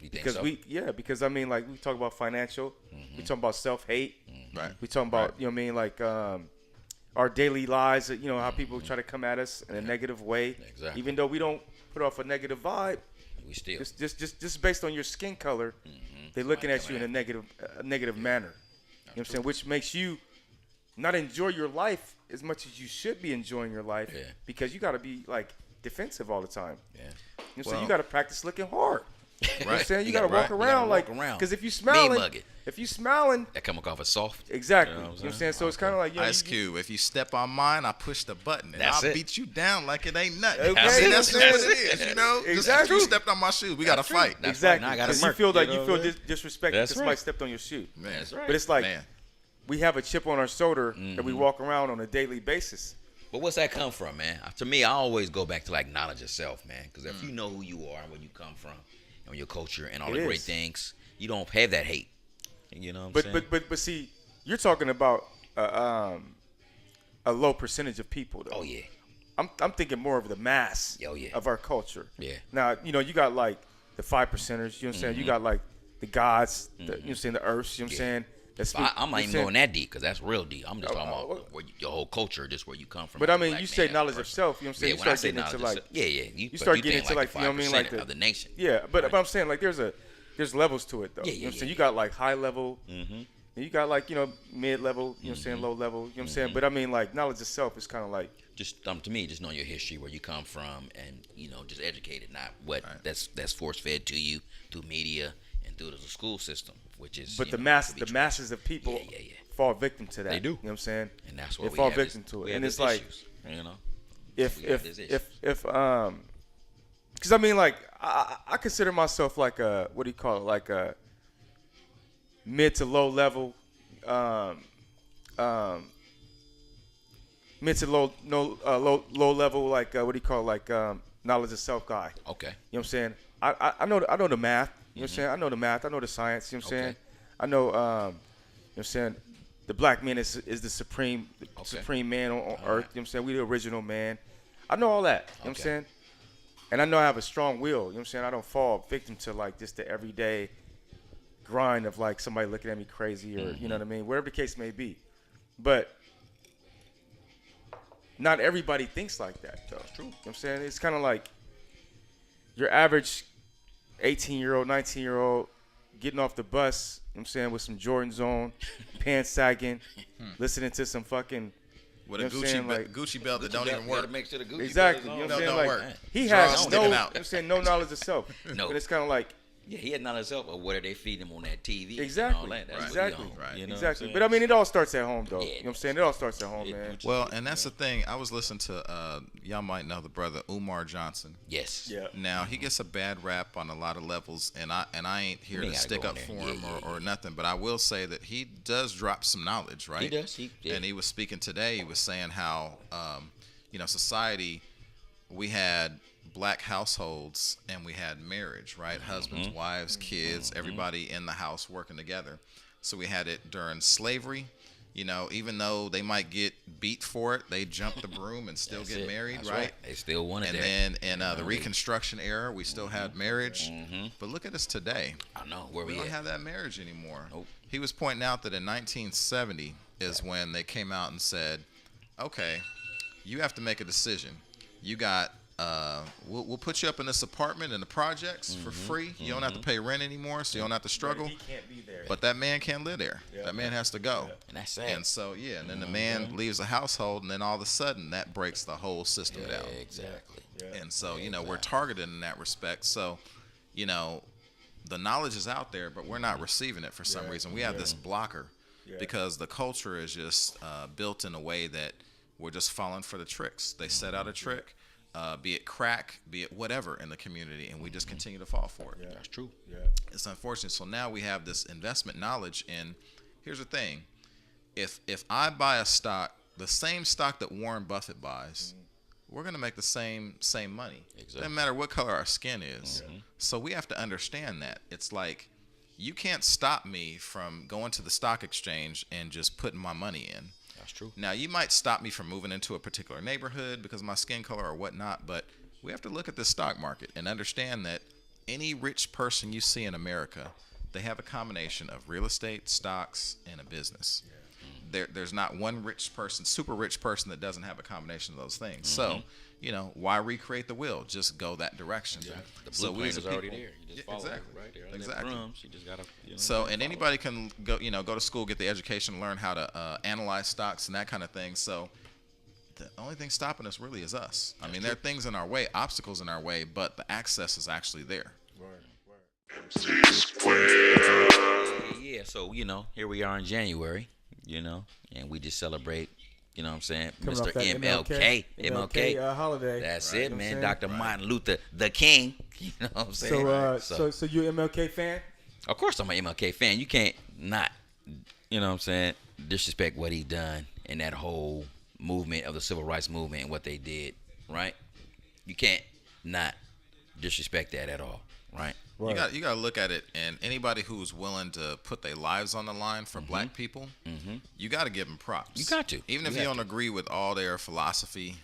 You think Because so? because I mean, like we talk about financial, we talk about self-hate, Right. we talk about you know what I mean, like our daily lives, you know how people try to come at us in a negative way, Exactly. even though we don't put off a negative vibe. We still. Just based on your skin color, they're looking at you in a negative manner. You know what I'm saying, which makes you not enjoy your life as much as you should be enjoying your life, because you got to be like defensive all the time. Yeah. You know what I'm saying, you got to practice looking hard. You know what I'm saying? You You got to gotta walk walk around like, around. because if you Mean smiling, mug it. That come off as soft. exactly. You You know know what what I'm I'm saying? So it's kind of like, you know, Ice Cube, if you step on mine, I push the button, and That's I'll it. beat you down like it ain't nothing. Okay, I mean, that's that's what it. it is, you know? Just Exactly. you stepped on my shoes, we got to fight. That's exactly. right. Now I gotta Because you murk, feel like you you know feel what I'm saying? disrespected That's because somebody right. stepped on your shoe. Man, That's right. But it's like man. we have a chip on our shoulder that we walk around on a daily basis. But what's that come from, man? To me, I always go back to like knowledge of self, man. Because if you know who you are and where you come from and your culture and all It the great is. things, you don't have that hate. You know what I'm saying? But see, you're talking about a low percentage of people, though. Oh, yeah. I'm thinking more of the mass Oh, yeah. of our culture. Yeah. Now, you know, you got like the 5%ers, you know what I'm saying? You got like the gods, you know what I'm saying, the earths, you know what I'm saying? That's I'm not even going that deep because that's real deep. I'm just talking well, about where your whole culture, just where you come from. But as I a mean, black you man, say as a knowledge of person. self, you know what I'm saying? Yeah, You when I start say getting into knowledge of like, self, you start getting think into like, the you know what I mean, like 5% of the nation. Yeah, but I'm saying like there's levels to it though. Yeah, You know what I'm yeah, saying? yeah. You got like high level, you got like, you know, mid level, you know what I'm saying, low level, you know what I'm saying? But I mean like knowledge of self is kind of like, Just to me, just knowing your history, where you come from, and just educated, not what that's force fed to you through media and through the school system, which is. but the to be masses of people Yeah. fall victim to that. They do. You know what I'm saying? And that's what they we fall have victim this- to we it. have And these it's like issues, because I mean like I consider myself like a, what do you call it, like a mid to low level mid to low level, like what do you call it, like knowledge of self guy. Okay. You know what I'm saying? I know the math. You know what I'm saying? I know the math. I know the science. You know what I'm saying? Okay. I know. You know what I'm saying? The black man is the supreme man on earth. You know what I'm saying? We the original man. I know all that. You know what I'm Okay. saying? And I know I have a strong will. You know what I'm saying? I don't fall victim to like just the everyday grind of like somebody looking at me crazy or you know what I mean? Whatever the case may be. But not everybody thinks like that though. True. You know what I'm saying? It's kind of like your average 18-year-old, 19-year-old getting off the bus, you know what I'm saying, with some Jordans on, pants sagging, listening to some fucking With you a know what I'm saying, like, Gucci belt that don't even You gotta work. make sure the Gucci exactly. belt You is know on. what I'm No, saying? don't Like work. he Draws has sticking no, out. you know what I'm saying, no knowledge of self. No. But it's kind of like Yeah, he had knowledge of self, or what are they feeding him on that TV? exactly, And all that. That's what exactly, he on, Right. you know what I'm exactly. saying? But I mean, it all starts at home, though. Yeah, You know what I'm saying? It all starts at home, It- man. Well, and that's the thing. I was listening to, y'all might know the brother Umar Johnson. Yes. Yeah. Now he gets a bad rap on a lot of levels, and I ain't here We to gotta stick go up in for there. him Yeah, or nothing. But I will say that he does drop some knowledge, right? He does. And he was speaking today. He was saying how, society, we had black households and we had marriage, right? Husbands, wives, kids, everybody in the house working together. So we had it during slavery. Even though they might get beat for it, they jump the broom and still That's get it. married, That's right? They still wanted And that. then in the Reconstruction era, we still had marriage. But look at us today. I know where We we don't at. have that marriage anymore. Nope. He was pointing out that in 1970 is when they came out and said, okay, you have to make a decision. You got we'll put you up in this apartment in the projects for free. You don't have to pay rent anymore, so you don't have to struggle. He can't be there. But that man can't live there. Yeah. That man has to go. And that's sad. And so, and then the man leaves the household, and then all of a sudden, that breaks the whole system down. Exactly. Yeah. And so, we're targeted in that respect. So, the knowledge is out there, but we're not receiving it for some reason. We have this blocker because the culture is just built in a way that we're just falling for the tricks. They set out a trick, be it crack, be it whatever in the community, and we just continue to fall for it. Yeah. That's true. Yeah. It's unfortunate. So now we have this investment knowledge, and here's the thing: if I buy a stock, the same stock that Warren Buffett buys, we're gonna make the same money. Exactly. Doesn't matter what color our skin is. So we have to understand that it's like you can't stop me from going to the stock exchange and just putting my money in. That's true. Now, you might stop me from moving into a particular neighborhood because of my skin color or whatnot, but we have to look at the stock market and understand that any rich person you see in America, they have a combination of real estate, stocks, and a business. There's not one super rich person that doesn't have a combination of those things. So, why recreate the wheel? Just go that direction. Yeah. The So we blueprint as is a already people- there. You just Yeah, follow exactly. it right there. Exactly. You just gotta. So, and follow anybody can go, go to school, get the education, learn how to analyze stocks and that kind of thing. So, the only thing stopping us really is us. I mean, there are things in our way, obstacles in our way, but the access is actually there. MC Square. Yeah. So here we are in January. And we just celebrate. You know what I'm saying? Coming Mr. off that MLK. MLK holiday. That's Right. it, You know what man. I'm Dr. Martin Luther, the King. You know what I'm saying? So you an MLK fan? Of course I'm an MLK fan. You can't not, you know what I'm saying, disrespect what he done in that whole movement of the civil rights movement and what they did, right? You can't not disrespect that at all, right? You got to look at it, and anybody who's willing to put their lives on the line for black people, you got to give them props. You got to. Even if you don't agree with all their philosophy,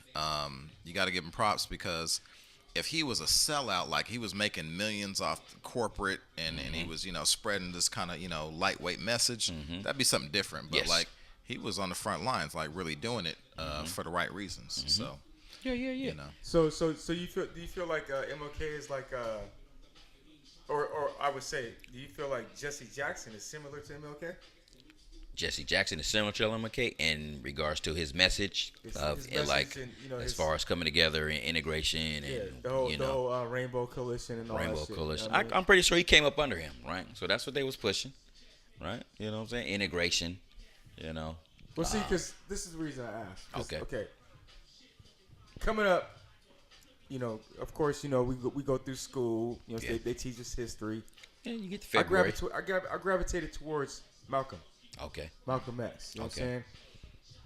you got to give them props because if he was a sellout, like he was making millions off corporate and he was, spreading this kind of, lightweight message, that'd be something different. But Yes. he was on the front lines, like really doing it for the right reasons. So, Yeah. So do you feel like MLK is like or I would say, do you feel like Jesse Jackson is similar to MLK? Jesse Jackson is similar to MLK in regards to his message His and message and, as far as coming together and integration and the whole Rainbow Coalition and all Rainbow that shit. Coalition. You know what I mean? I'm pretty sure he came up under him, right? So that's what they was pushing, right? You know what I'm saying? Integration, Well, see, because this is the reason I asked. 'Cause, Okay. Okay. Coming up, of course, we go through school. Yeah. They teach us history. Yeah, you get to I February. gravitated towards Malcolm X. You know Okay. what I'm Okay. saying?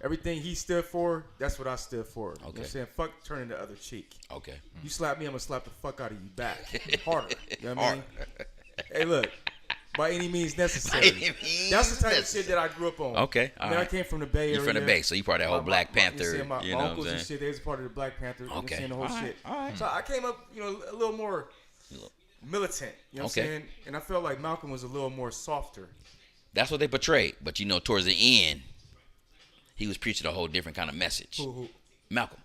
Everything he stood for, that's what I stood for. You know what Okay. I'm saying? Fuck turning the other cheek. Okay. You slap me, I'm going to slap the fuck out of you back. Harder. You know what I mean? Hey, look. By any means necessary. By any means That's the type of necessary. shit that I grew up on. Okay, I mean, I alright. came from the Bay Area. You from the Bay, so you part of that whole Black Panther. My You know what I'm uncles and saying? shit, they was part of the Black Panther. You know what I'm Okay. saying? The whole Alright, shit. alright. So I came up, a little more militant. You know what Okay. I'm saying? And I felt like Malcolm was a little more softer. That's what they portrayed. But towards the end, he was preaching a whole different kind of message. Who? Malcolm.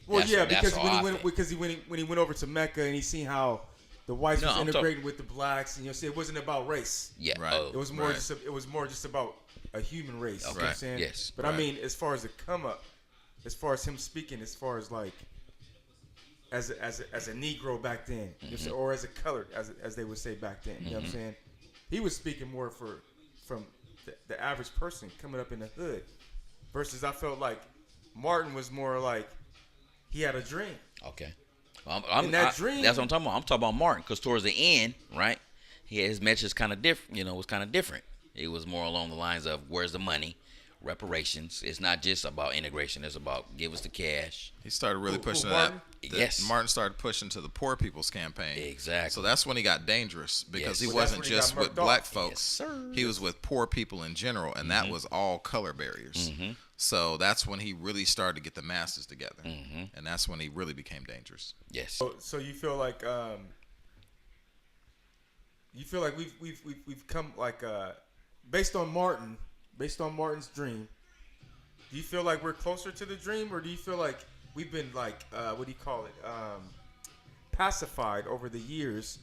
Well, That's- yeah, that's because how when I he went, think. because when he went over to Mecca and he seen how the whites No, was I'm integrating with the blacks, and it wasn't about race. Yeah. Right. Oh, It was more Right. just about a human race. You know what I'm Right. saying? Yes. But I mean, as far as the come up, as far as him speaking, as far as like as a Negro back then, you know what I'm saying? Or as a colored, as they would say back then. You know what I'm saying? He was speaking more from the average person coming up in the hood, versus I felt like Martin was more like he had a dream. Okay. In that dream- That's what I'm talking about. I'm talking about Martin, because towards the end, right, his message kind of different. Was kind of different. It was more along the lines of where's the money, reparations. It's not just about integration. It's about give us the cash. He started really Who, pushing Martin? Yes. Martin started pushing to the poor people's campaign. Exactly. So that's when he got dangerous because Yes. he Well, that's wasn't when he got just with murked black off. folks. Yes, sir. He was with poor people in general, and that was all color barriers. So that's when he really started to get the masses together, and that's when he really became dangerous. Yes. So you feel like we've come like based on Martin's dream. Do you feel like we're closer to the dream, or do you feel like we've been like, what do you call it? Pacified over the years.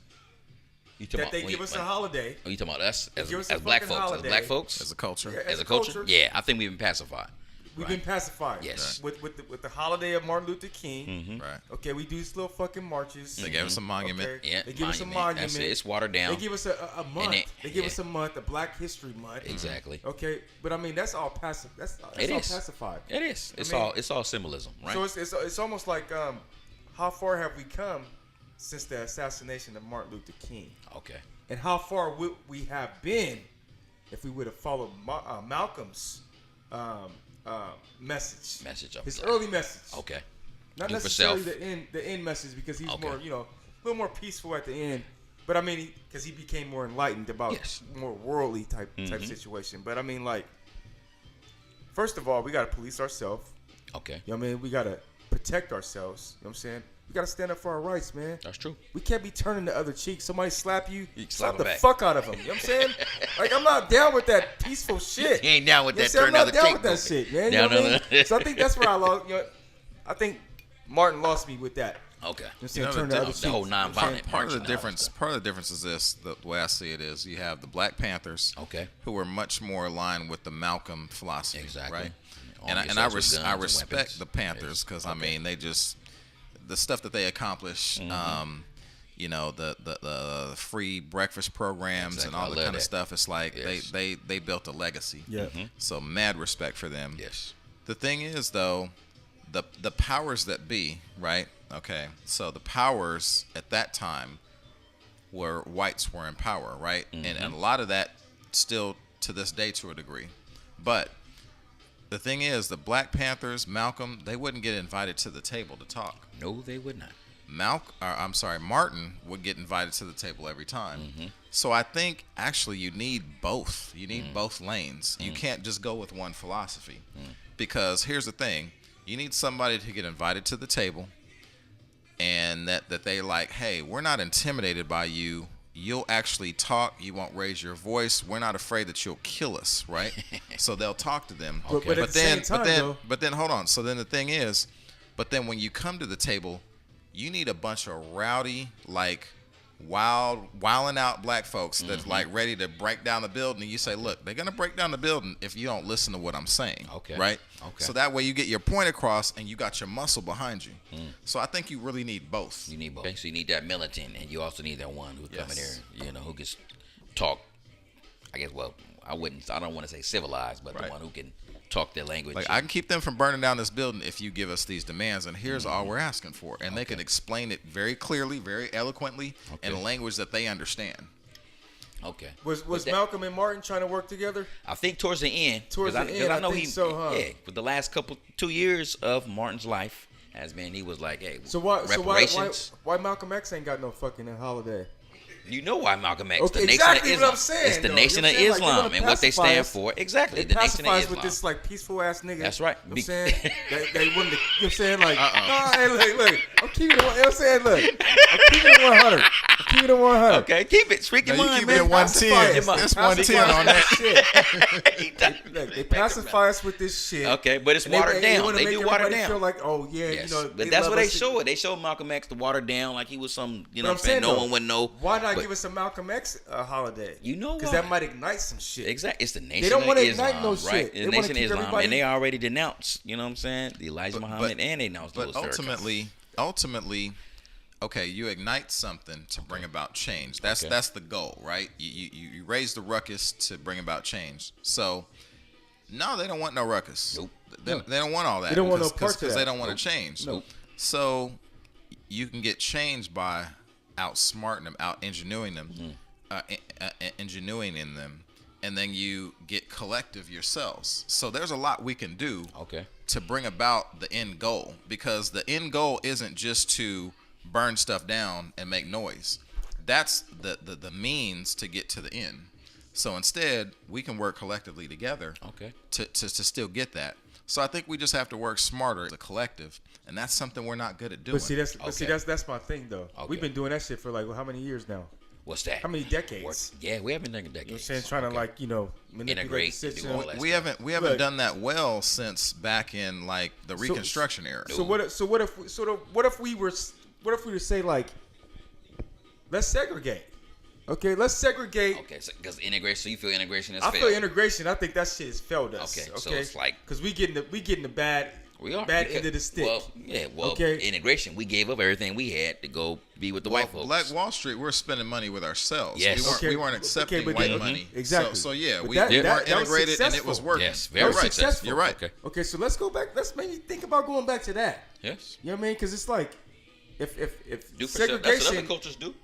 You talking That they give us a holiday. Oh, you talking about us give us as a black fucking folks? holiday. As black folks? As a culture. Yeah, As a culture? Yeah, I think we've been pacified. We've been pacified. Yes. With the holiday of Martin Luther King. Mm-hmm. Right. Okay, we do these little fucking marches. They gave us a monument. Okay. Yeah, They give us a That's monument. it. It's watered down. They give us a month. They give yeah. us a month, a Black History Month. Exactly. Okay, but I mean that's all passive. That's It all is. pacified. It is. It's mean- all symbolism, right? So it's almost like how far have we come since the assassination of Martin Luther King, Okay. and how far would we have been if we would have followed Malcolm's message. Message of his love. early message. Okay. Not Do for necessarily self. the end message because he's Okay. more, a little more peaceful at the end. But I mean, because he became more enlightened about Yes. more worldly type situation. But I mean, like, first of all, we gotta police ourselves. Okay. You know what I mean? We gotta protect ourselves. You know what I'm saying? We gotta stand up for our rights, man. That's true. We can't be turning the other cheek. Somebody slap you, You slap slap the them back. fuck out of them. You know what I'm saying? Like, I'm not down with that peaceful shit. You ain't down with You know that what I'm turn saying? I'm other not down cheek. with that shit, man. You Down know what I on mean? the- So I think that's where I lost. I think Martin lost me with that. Okay. You know what I'm saying? know, Turn the the other the cheek. whole You know what I'm saying? nonviolent Part of the march and all that difference. stuff. Part of the difference is this. The way I see it is, you have the Black Panthers, Okay. who are much more aligned with the Malcolm philosophy, Exactly. right? Arm And I yourselves with guns I and respect weapons. the Panthers because I mean they just the stuff that they accomplish. The free breakfast programs Exactly. and all I the love kind of that. stuff. It's like Yes. they built a legacy. Yeah. So mad respect for them. Yes. The thing is, though, the powers that be, right? Okay, so the powers at that time were whites were in power, right? And a lot of that still to this day to a degree. But the thing is, the Black Panthers, Malcolm, they wouldn't get invited to the table to talk. No, they would not. Martin would get invited to the table every time. So I think actually you need both. You need both lanes. You can't just go with one philosophy. Because here's the thing. You need somebody to get invited to the table and that they like, hey, we're not intimidated by you. You'll actually talk. You won't raise your voice. We're not afraid that you'll kill us, right? So they'll talk to them. But at the same time, though- But then hold on. So then the thing is, but then when you come to the table, you need a bunch of rowdy, like wilding out black folks that's like ready to break down the building. And you say, look, they're gonna break down the building if you don't listen to what I'm saying. Okay. Right? Okay. So that way you get your point across and you got your muscle behind you. So I think you really need both. You need both. Okay, so you need that militant, and you also need that one who come in Yes. there, who can talk. I guess. Well, I don't want to say civilized, but Right. the one who can talk their language. Like I can keep them from burning down this building if you give us these demands, and here's Mm-hmm. all we're asking for. And they can explain it very clearly, very eloquently, in a language that they understand. Okay. Was But that- Malcolm and Martin trying to work together? I think towards the end. Towards 'cause the end, I know think so, huh? Yeah. For the last 2 years of Martin's life has been, he was like, hey, So why reparations. why Malcolm X ain't got no fucking holiday? You know why Malcolm X? Okay, the Nation exactly of what Islam. I'm saying, It's the though. Nation You know of what I'm saying? Like, Islam they're gonna and what they pacify stand us. for. Exactly. They The Nation of pacify us Islam. with this like peaceful ass nigga. That's right. You know what I'm saying? they wouldn't. You know what I'm saying? Like, no, hey, look. I'm keeping it. You know what I'm saying? Look, I'm keeping it 100. I'm keeping it 100. Okay, keep it. Speak your Now you mind, keep man. it 110. Pacify us. That's Pacify 110 us on with that. this shit. Look, they pacify us with this shit. Okay, but it's And they- watered they down. wanna They make do water everybody down. Feel like, oh yeah, Yes. you know. But that's love what they us. show it. They showed Malcolm X the watered down like he was some, But what I'm saying? No though, one would know. Why not But- give us a Malcolm X holiday? You know Because why? that might ignite some shit. Exactly. It's the Nation don't of wanna Islam, ignite no shit. right? They The wanna Nation of keep Islam. everybody- And they already denounced, you know what I'm saying? The Elijah Muhammad, and they denounced But Louis Farrakhan. ultimately, okay, you ignite something to bring about change. That's the goal, right? You raise the ruckus to bring about change. So, no, they don't want no ruckus. Nope. They don't want all that. They don't want no because parts of they that. don't want to change. Nope. So, you can get changed by outsmarting them, out ingenuing them, ingenuing in them, and then you get collective yourselves. So there's a lot we can do Okay. to bring about the end goal, because the end goal isn't just to burn stuff down and make noise. That's the means to get to the end. So instead, we can work collectively together Okay. to still get that. So I think we just have to work smarter as a collective, and that's something we're not good at doing. But see, that's my thing though. Okay. We've been doing that shit for like how many years now? What's that? How many decades? Yeah, we haven't done decades. You know what I'm saying? Trying to like, manipulate Integrate, the system. do all that We stuff. haven't Look. done that well since back in like the Reconstruction era. So what if we were to say like, let's segregate. Okay, let's segregate. Okay, because integration. So you feel integration is I failed. feel integration. I think that shit has failed us. Okay, so it's like- because we getting the bad bad end of the stick. Well, Okay. integration. We gave up everything we had to go be with the white folks. Black Wall Street, we're spending money with ourselves. Yes. We weren't accepting but white then- money. Exactly. So yeah, But we that- weren't that was integrated and it successful. was working. Yes, That very was successful. successful. You're right. Okay. Okay, so let's go back. Let's maybe think about going back to that. Yes. You know what I mean? Because it's like, if Do for sure. That's what segregation. other cultures do.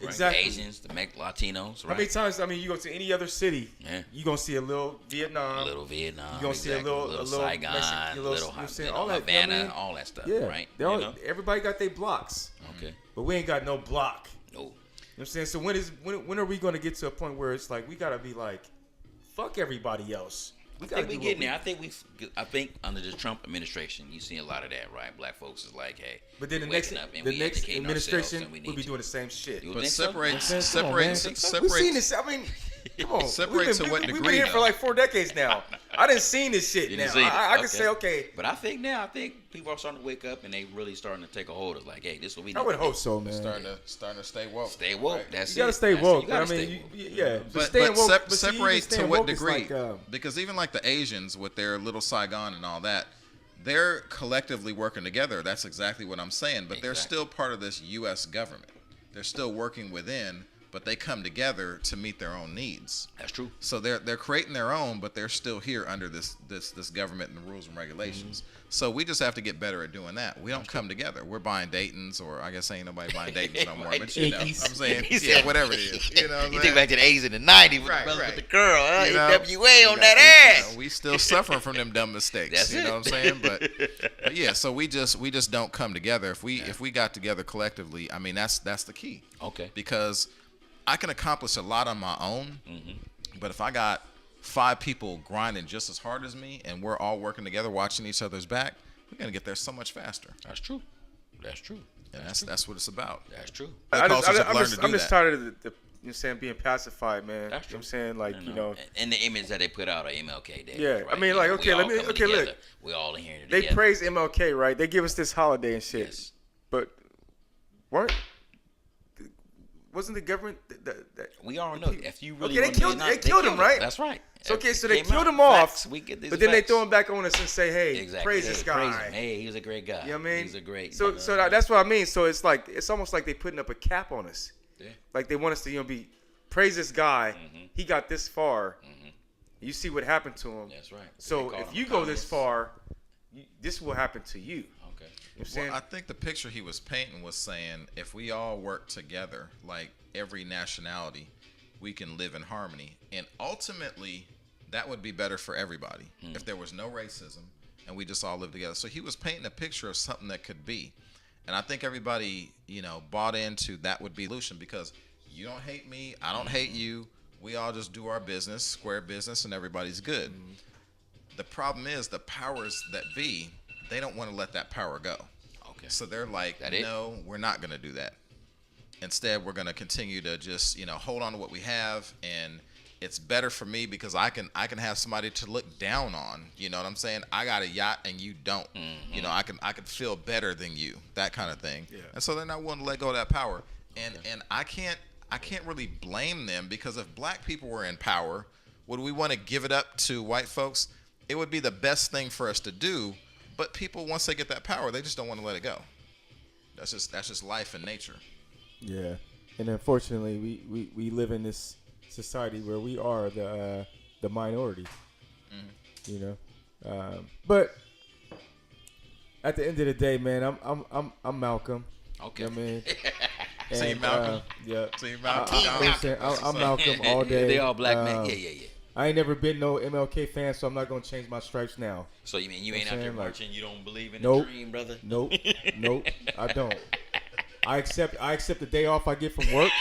Right? Exactly. The Asians, the Latinos, right? How many times? I mean, you go to any other city, Yeah. you gonna see a little a Vietnam. little Vietnam. You gonna see a exactly. little Saigon, Mexican, little you know what I'm saying? you know, All that, you know Havana, what I mean? all that stuff, Yeah, right? they all, You know? everybody got their blocks, Okay. but we ain't got no block. No. You know what I'm saying? So when are we gonna get to a point where it's like we gotta be like, fuck everybody else? We I think do we what getting there. I think under the Trump administration, you see a lot of that, right? Black folks is like, hey, But then the we next waking up and we educating ourselves administration and we will need be to. doing the same shit. You But think so? separate, Come on, man. separate, We've separate. seen this. I mean, come on. Separate to what We've degree, been here for though? like 4 decades now. I didn't seen this shit You now. didn't see it. I can say, okay. But I think people are starting to wake up and they really starting to take a hold of like, hey, this is what we need. I would to hope do. so, man. Starting to stay woke. Stay woke. Right? That's You gotta it. stay That's it. woke. You gotta I mean, stay woke. yeah. But, staying woke, but see, separate even to staying what woke is degree? like, Because even like the Asians with their little Saigon and all that, they're collectively working together. That's exactly what I'm saying. But they're Exactly. still part of this U.S. government. They're still working within, but they come together to meet their own needs. That's true. So they're creating their own, but they're still here under this government and the rules and regulations. So we just have to get better at doing that. We don't come together. We're buying Dayton's, or I guess ain't nobody buying Dayton's no more. But you know, I'm saying, He yeah, said- whatever it is. You know what I'm You saying? think back to the 80s and the 90s with Right, the brothers right. with the girl, huh? You know, NWA on you that know, ass. we still suffering from them dumb mistakes. That's you know it. what I'm saying? But yeah, so we just don't come together. If we got together collectively, I mean that's the key. Okay. Because I can accomplish a lot on my own, Mm-hmm. but if I got 5 people grinding just as hard as me and we're all working together, watching each other's back, we're gonna get there so much faster. That's true. That's true. And that's what it's about. That's true. I'm cultures have learned to do just that. tired of the you know what I'm saying, being pacified, man. That's You know what I'm true. saying? Like, you know, and the image that they put out of MLK Day. Yeah, right? I mean, You like, know, okay, we let all me- coming okay, look. together. We all in here they together. praise MLK, right? They give us this holiday and shit. Yes. But wasn't the government that We all know. If you really Okay, want they to killed- be they killed him, right? That's right. So, okay, so they Came killed out. him off, Facts. We get these but then they facts. throw him back on us and say, "Hey, Exactly. praise Hey, this praise guy." him. Hey, he was a great guy. You know what I mean? He's a great. So, you know, so that's what I mean. So it's like it's almost like they putting up a cap on us. Yeah. Like they want us to be praise this guy. Mm-hmm. He got this far. You see what happened to him. That's right. So They call if him you go this communist. far, this will happen to you. You know Okay. what I'm saying? Well, I think the picture he was painting was saying if we all work together, like every nationality, we can live in harmony. And ultimately, that would be better for everybody if there was no racism and we just all live together. So he was painting a picture of something that could be. And I think everybody, bought into that would be the solution because you don't hate me, I don't hate you. We all just do our business, square business, and everybody's good. The problem is the powers that be, they don't want to let that power go. Okay. So they're like, That it? no, we're not going to do that. Instead, we're going to continue to just, hold on to what we have, and it's better for me because I can have somebody to look down on. You know what I'm saying? I got a yacht and you don't. Mm-hmm. I can feel better than you, that kind of thing. Yeah. And so they're not willing to let go of that power. And I can't really blame them because if black people were in power, would we want to give it up to white folks? It would be the best thing for us to do. But people, once they get that power, they just don't want to let it go. That's just life and nature. Yeah, and unfortunately, we live in this society where we are the minority. But at the end of the day, man, I'm Malcolm. Okay. You know what I mean? See And, Malcolm? yeah. See Malcolm? I'm Malcolm all day. They all black men. Um, Yeah. I ain't never been no MLK fan, so I'm not gonna change my stripes now. So you mean you I'm ain't out there saying, like, marching? You don't believe in nope. the dream, brother? Nope, I don't. I accept the day off I get from work.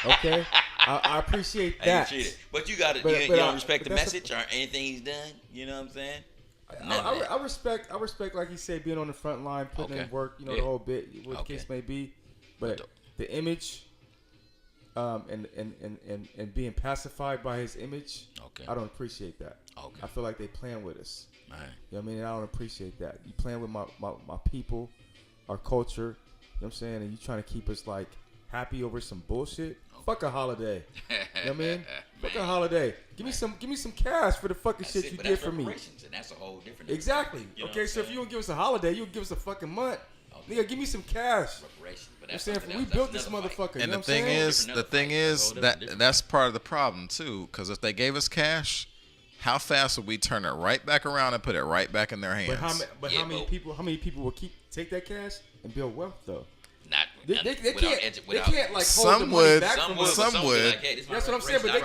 Okay, I appreciate I that. ain't cheated. But you got to But- you but don't I- respect but the that's message or anything he's done. You know what I'm saying? None of that. I respect, like you said, being on the front line, putting Okay. in work, Yeah. the whole bit, what Okay. the case may be. But Dope. the image, and being pacified by his image. Okay. I don't appreciate that. Okay. I feel like they playing with us. All right. You know what I mean? I don't appreciate that. You playing with my people, our culture. You know what I'm saying? And you trying to keep us like happy over some bullshit. Okay. Fuck a holiday. You know what I mean? Fuck a holiday. Give me some cash for the fucking shit you did for me. And that's a whole different. Exactly. You know okay, so if you don't give us a holiday, you give us a fucking month. Okay. Nigga, give me some cash. Reparations. But I'm saying, we built this motherfucker. And you know the thing is that's part of the problem too. Because if they gave us cash, how fast would we turn it right back around and put it right back in their hands? How many people will take that cash and build wealth though? They can't like hold some the money would, back from us. Some would. Like, hey, that's what I'm saying. But they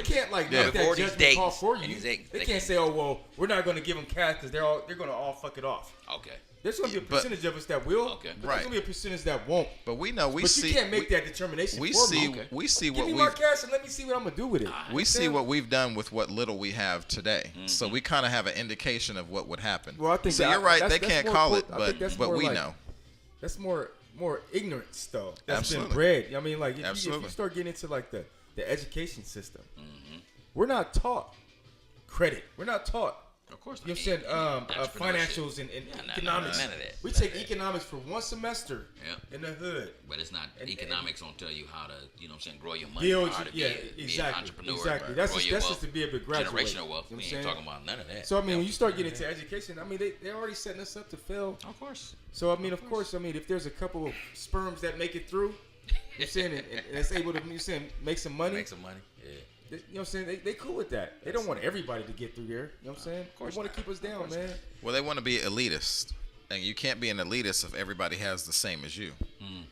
can't like make that judgment call for you. They can't say, oh well, we're not going to give them cash because they're going to all fuck it off. Okay. There's going to be a percentage of us that will. Okay. But there's going to be a percentage that won't. But we know but you can't make that determination. We for see. me. We see Give what me we. my cash and let me see what I'm going to do with it. We see what we've done with what little we have today. Mm-hmm. So we kind of have an indication of what would happen. Well, I think so you're right. They can't call it, but we like, know. That's more ignorance though. That's Absolutely. been bred. I mean, like if you start getting into like the education system, we're not taught credit. We're not taught. Of course, you know what I'm saying? Financials and economics. None of that. We take economics for one semester in the hood. But it's not economics don't tell you how to, you know what I'm saying, grow your money. Build, how to be an entrepreneur. Exactly. That's just to be able to graduate. Generational wealth. We ain't talking about none of that. So I mean, when you start getting into education, I mean, they're already setting us up to fail. Of course. So I mean, of course, if there's a couple of sperms that make it through, you're saying, and it's able to, you're saying, make some money. Make some money. Yeah. You know what I'm saying? They cool with that. They don't want everybody to get through there. You know what I'm saying? They want to keep us down, man. Well, they want to be elitist. And you can't be an elitist if everybody has the same as you. Mm.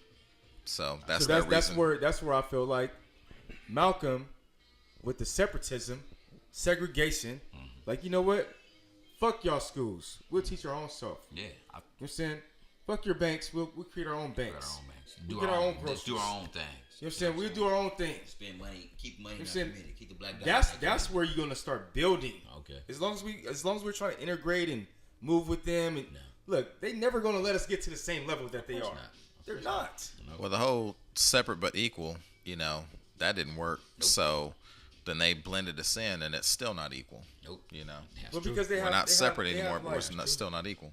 So that's where I feel like Malcolm with the separatism, segregation, like, you know what? Fuck y'all schools. We'll teach our own self. Yeah. You know what I'm saying? Fuck your banks. We'll create our own banks. We'll get our own groceries. Let's do our own thing. You know what I'm saying? We'll do our own thing. Spend money, keep money in the community, keep the black guy. That's where you're gonna start building. Okay. As long as we're trying to integrate and move with them, and look, they never gonna let us get to the same level that they are. They're not. Well, the whole separate but equal, that didn't work. Nope. So then they blended us in, and it's still not equal. Nope. Well, because we're not separate anymore, but we're still not equal.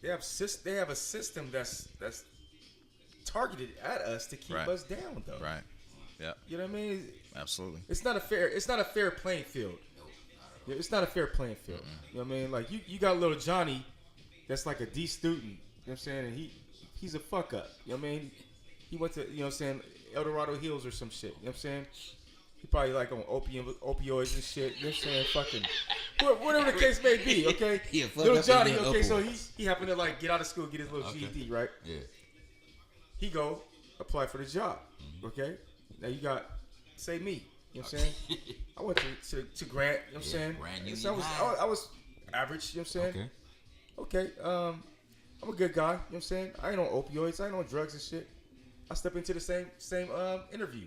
They have a system that's targeted at us to keep us down, though. Right. Yeah. You know what I mean? Absolutely. It's not a fair playing field. It's not a fair playing field. Mm-mm. You know what I mean? Like you got little Johnny, that's like a D student. You know what I'm saying? And he's a fuck up. You know what I mean? He went to, you know what I'm saying, El Dorado Hills or some shit. You know what I'm saying? He probably like on opioids and shit. You know what I'm saying? Fucking whatever the case may be. Okay. Little Johnny. Okay, so he happened to like get out of school, get his little GED, right? Yeah. He go apply for the job. Okay. Now you got, say me. You know what I'm saying? I went to Grant. You know what I'm saying? So I was average. You know what I'm saying? Okay. I'm a good guy. You know what I'm saying? I ain't on opioids. I ain't on drugs and shit. I step into the same interview.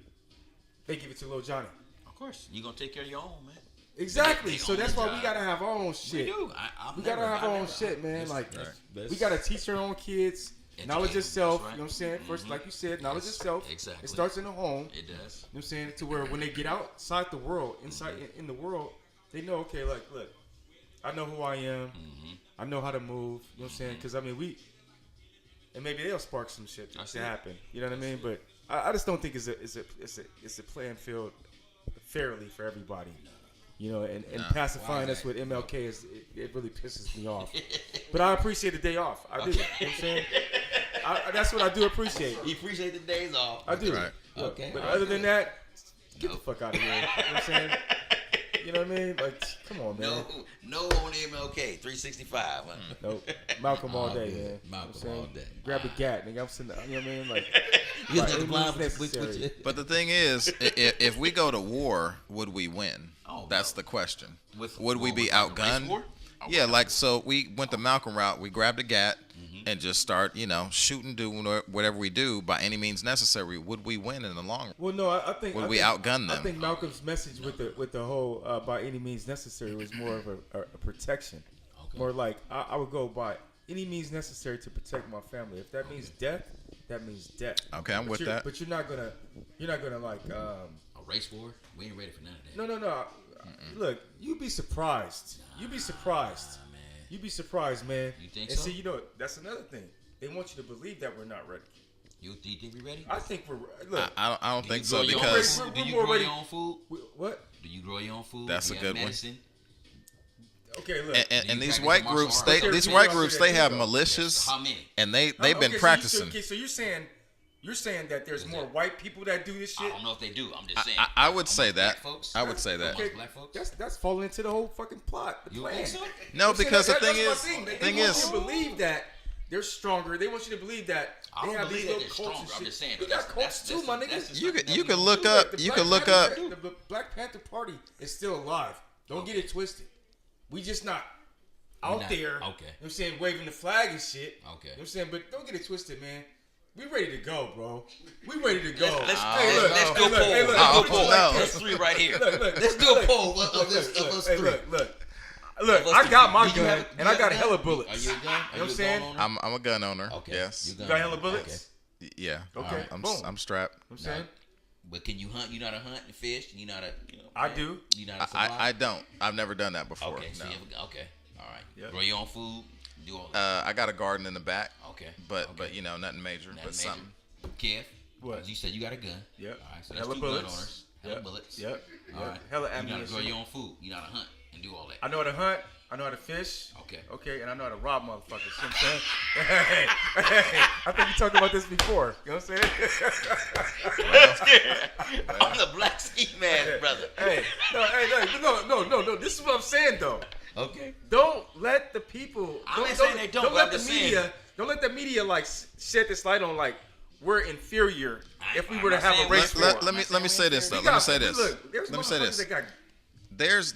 They give it to little Johnny. Of course. You gonna take care of your own, man. Exactly. So that's why we gotta have our own shit. We do. We gotta have our own shit, man. Like we gotta teach our own kids. Knowledge of self, you know what I'm saying? First, like you said, knowledge of self. Exactly. It starts in the home. It does. You know what I'm saying? To where when they get outside the world, in the world, they know, okay, like, look, I know who I am. I know how to move. You know what I'm saying? Because, I mean, and maybe they'll spark some shit to happen. You know what I mean? But I just don't think it's a playing field fairly for everybody. You know, and pacifying us with MLK it really pisses me off. But I appreciate the day off. I do. You know what I'm saying? That's what I do appreciate. You appreciate the days off. I do. Right. Okay. But other than that, get the fuck out of here. You know what I'm saying? You know what I mean? Like, come on, man. No on MLK 365. Huh? Nope. Malcolm all day, man. Malcolm all day. Grab a gat, nigga. I'm sitting there, you know what I mean? Like, you got the blind necessary. But the thing is, if we go to war, would we win? That's the question. Would we be outgunned? Yeah, like, so we went the Malcolm route. We grabbed a gat and just start, shooting, doing whatever we do by any means necessary. Would we win in the long run? Well, no, I think. Would we outgun them? I think Malcolm's message with the whole by any means necessary was more of a protection. Okay. More like I would go by any means necessary to protect my family. If that means death, that means death. Okay, I'm with that. But you're not gonna like. A race war? We ain't ready for none of that. No. Look, you'd be surprised. You'd be surprised. Man. You'd be surprised, man. You think and so? see, that's another thing. They want you to believe that we're not ready. You think we ready? I think we're. Look, I don't think so grow your own because food? we're Do you more grow ready. your own food? What? Do you grow your own food? That's Do a you have good one. medicine? Okay, look. and you these practice white martial groups, arts? these Okay, white okay, groups, okay, they have okay. militias, How many? and they've Okay, been so practicing. so you're saying that there's more white people that do this I shit? don't know if they do. I'm just saying. I would say Amongst that. black folks? I would say that. Okay, Black folks? that's falling into the whole fucking plot. The You plan. think so? No, I'm saying because the that's thing my is, thing. They thing want is, you to believe that they're stronger. They want you to believe that I they don't have believe these that little they're cults stronger. and I'm shit. just saying. We got cults too, my niggas. you can look up. The You Black can look Panther- up. The Black Panther Party is still alive. Don't get it twisted. We just not out not- there. okay. You know what I'm saying? Waving the flag and shit. Okay. You know what I'm saying? But don't get it twisted, man. We ready to go, bro. We ready to go. Let's Hey, look, do a hey, poll. look, hey, look, Oh, let's put it no. like There's this. three right here. Look, Let's do a look, poll look, of us look, three. Look, Of us I three. got my Do you gun, have- and I you got have a hella gun? bullets. Are you a gun? You know what I'm a saying? gun owner? I'm a gun owner. Okay. Yes. You You got hella bullets? Yeah. Okay, I'm boom. I'm strapped. I'm saying? But can you hunt? You know how to hunt and fish? You know how to, I do. You know how to survive? I don't. I've never done that before. Okay, so No. you have okay. All right. Yep. Grow your own food. Do all that. I got a garden in the back, Okay. but okay. you know nothing major, Nothing but major. something. Kev, What? as you said, you got a gun. Yep. All right, so that's Hella two bullets. gun owners. Hella Yep. bullets. Yep. All Yep. right. Hella You know how to grow ammunition. your own food. You know how to hunt and do all that. I know how to hunt. I know how to fish. Okay. Okay, and I know how to rob motherfuckers. You know what I'm saying? Hey, I think you talked about this before. You know what I'm saying? I'm the black ski man, brother. Hey, no. This is what I'm saying, though. Okay. Don't let the people. I'm not saying they don't, but let I'm the just media. saying. Don't let the media like shed this light on like we're inferior if we I'm were to not have saying a we're race inferior. war. Let me say this though. We Let me got- say this. Look, there's Let me say motherfuckers this. that got-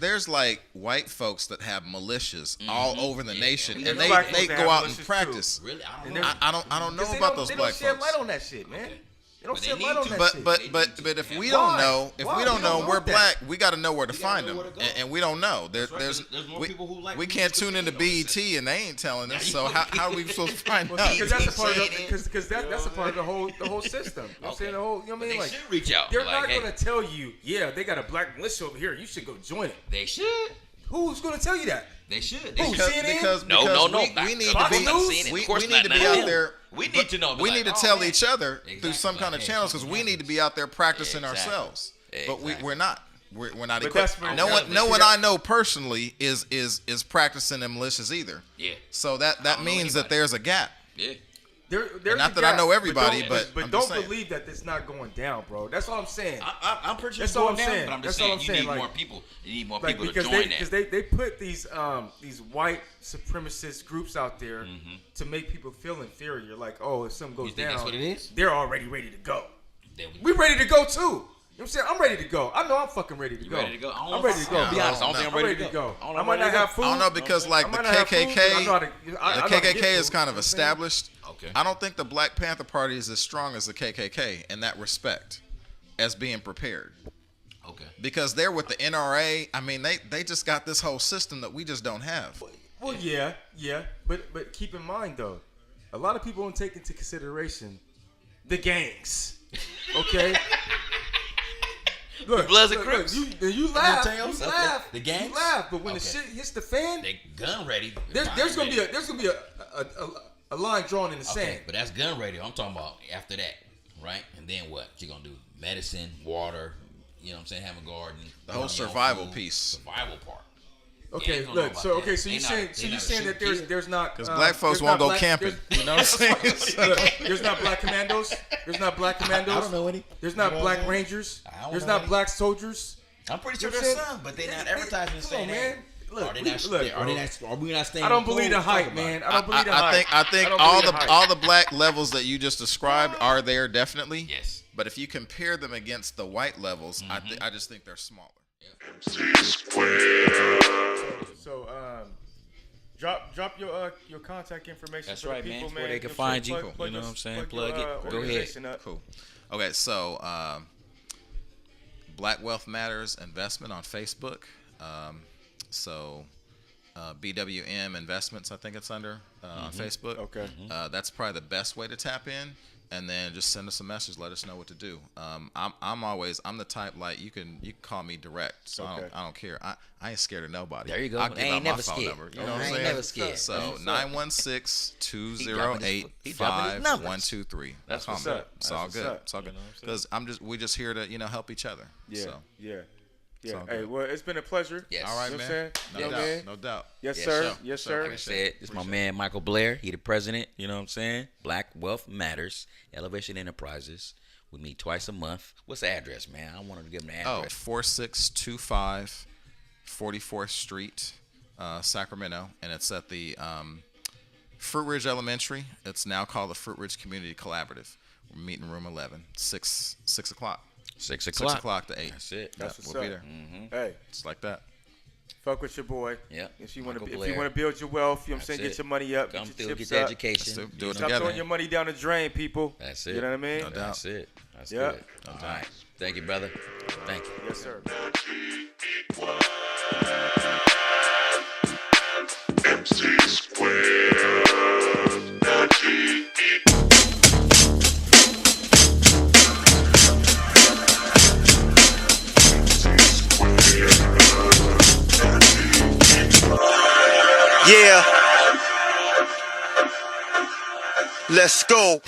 There's like white folks that have militias all over the nation, Yeah, and we they know black they folks that go have out and militias, too. practice. Really? I don't And know. there's- I don't know 'Cause they about don't- those they black don't shed folks. light on that shit, man. Okay. They don't But they shed need light on to. that But shit. but if we Why? don't know, if Why? we We don't know don't we're want that. black, we got to know where to gotta find know them, where to go. and we don't know. That's right. There's more we, people who like we music can't than tune into they know, BET and they ain't telling us. Yeah, So you- how are we supposed to find Well, out? because that's a part of Saying the, because that's a part of the whole system. You know what I'm Okay. saying? The whole, you know what I But mean? they Like should reach out. they're Like, not hey, gonna tell you, yeah, they got a black militia over here. You should go join it. They should. Who's gonna tell you that? They should. Who, They should. CNN? Because No. we need to Fox be News? we, Of course we not need to be now. out there. We need to know. We like, need to oh, tell man. each other through Exactly. some kind of Like, channels hey, because we need to be out there practicing Exactly. ourselves. But Exactly. we're not. We're not But equipped. that's where- No one that's- no one I know personally is practicing in militias either. Yeah. So that don't know means that anybody. there's a gap. Yeah. There's not a that I gap, know everybody, don't- but but I'm don't just saying. believe that it's not going down, bro. That's all I'm saying. I'm pretty sure That's it's all going I'm down, saying. but I'm That's just all saying I'm you saying, need like- more people. You need more Like people to because join that. they put these white supremacist groups out there to make people feel inferior. Like, oh, if something goes You think down, that's what it is? they're already ready to go. Then We ready to go too. You know what I'm saying? I'm ready to go. I know I'm fucking ready to You go. ready to go? I don't know I'm if ready to go. I'll be honest. I don't think I'm I'm ready to go. I don't know I if might I'm not ready to have go. food. I don't know because like I the might not have food, but I know how to- KKK, I know the how to get KKK is food, kind you of know what I'm saying? established. Okay. I don't think the Black Panther Party is as strong as the KKK in that respect, as being prepared. Okay. Because they're with the NRA. I mean, they just got this whole system that we just don't have. Well, yeah, but keep in mind though, a lot of people don't take into consideration the gangs. Okay. Look, Bloods and Crips. You laugh, Tails? you Okay. laugh, The gangs? You laugh, but when the Okay. shit hits the fan, They gun ready. there's gonna be a line drawn in the Okay, sand. but that's gun ready. I'm talking about after that, right? And then what? You gonna do medicine, water. You know what I'm saying? Have a garden. The whole grow your own survival food, piece. Survival part. Okay, ain't gonna know look. about So that. okay, so They you not- saying they so you not saying shoot that kids. there's not Because black folks there's won't not go black- camping. there's- You know what I'm saying? Look, there's not black commandos. There's not black commandos. I don't know any. There's not You know black what I'm saying? rangers. I don't There's know not any. black soldiers. I'm pretty sure You know there's what I'm some, but saying? they're not Come advertising on, saying man. that. Look, Are they we- not? look, Are bro. we not staying? I don't cool? believe the Talk hype, about man. it. I don't believe the I hype. think don't all believe the hype. all the black levels that you just described are there definitely. Yes. But if you compare them against the white levels, I just think they're smaller. So drop your contact information. That's for the right, people, man. man. Where they can You know find you. what I'm saying? You know what I'm saying? your, Plug it. Go ahead. organization up. Cool. Okay, so Black Wealth Matters Investment on Facebook. BWM Investments, I think it's under on Facebook. Okay. That's probably the best way to tap in. and then just send us a message. Let us know what to do. I'm the type, like, you can call me direct, so Okay. I don't care. I ain't scared of nobody. There you go. I'll give I ain't out my never phone scared. number. You know I what I'm ain't saying? never scared. So 916-208-5123. That's Call what's me. up. It's all That's good. what's up. It's all good. Because we're just here to help each other. Yeah, So. yeah. all Hey, good. well, it's been a pleasure. Yes. All right, You know man. what I'm saying? No You know doubt. what I mean? No doubt. Yes, Yes, sir. sir. Yes, So sir. Like I said, it's my man Michael Blair. He the president. You know what I'm saying? Black Wealth Matters, Elevation Enterprises. We meet twice a month. What's the address, man? I wanted to give him the Oh, address. 4625 44th Street, Sacramento, and it's at the Fruit Ridge Elementary. It's now called the Fruit Ridge Community Collaborative. We're meeting in room 11, 6 o'clock. 6 6 o'clock. o'clock to 8. That's it. That's Yeah, what's we'll be up. there. Hey, It's like that. fuck with your boy. Yep. If you want to, Michael if you Blair. want to build your wealth, you know what I'm That's saying, it. get your money up, Come get through, your get chips the up. education. Do it You know Stop what I'm together. throwing your money down the drain, people. That's it. You know what I mean? No doubt. That's it. That's Yep. good. All right. Thank you, brother. Thank you. Yes, sir. MC squared. Yeah. Let's go.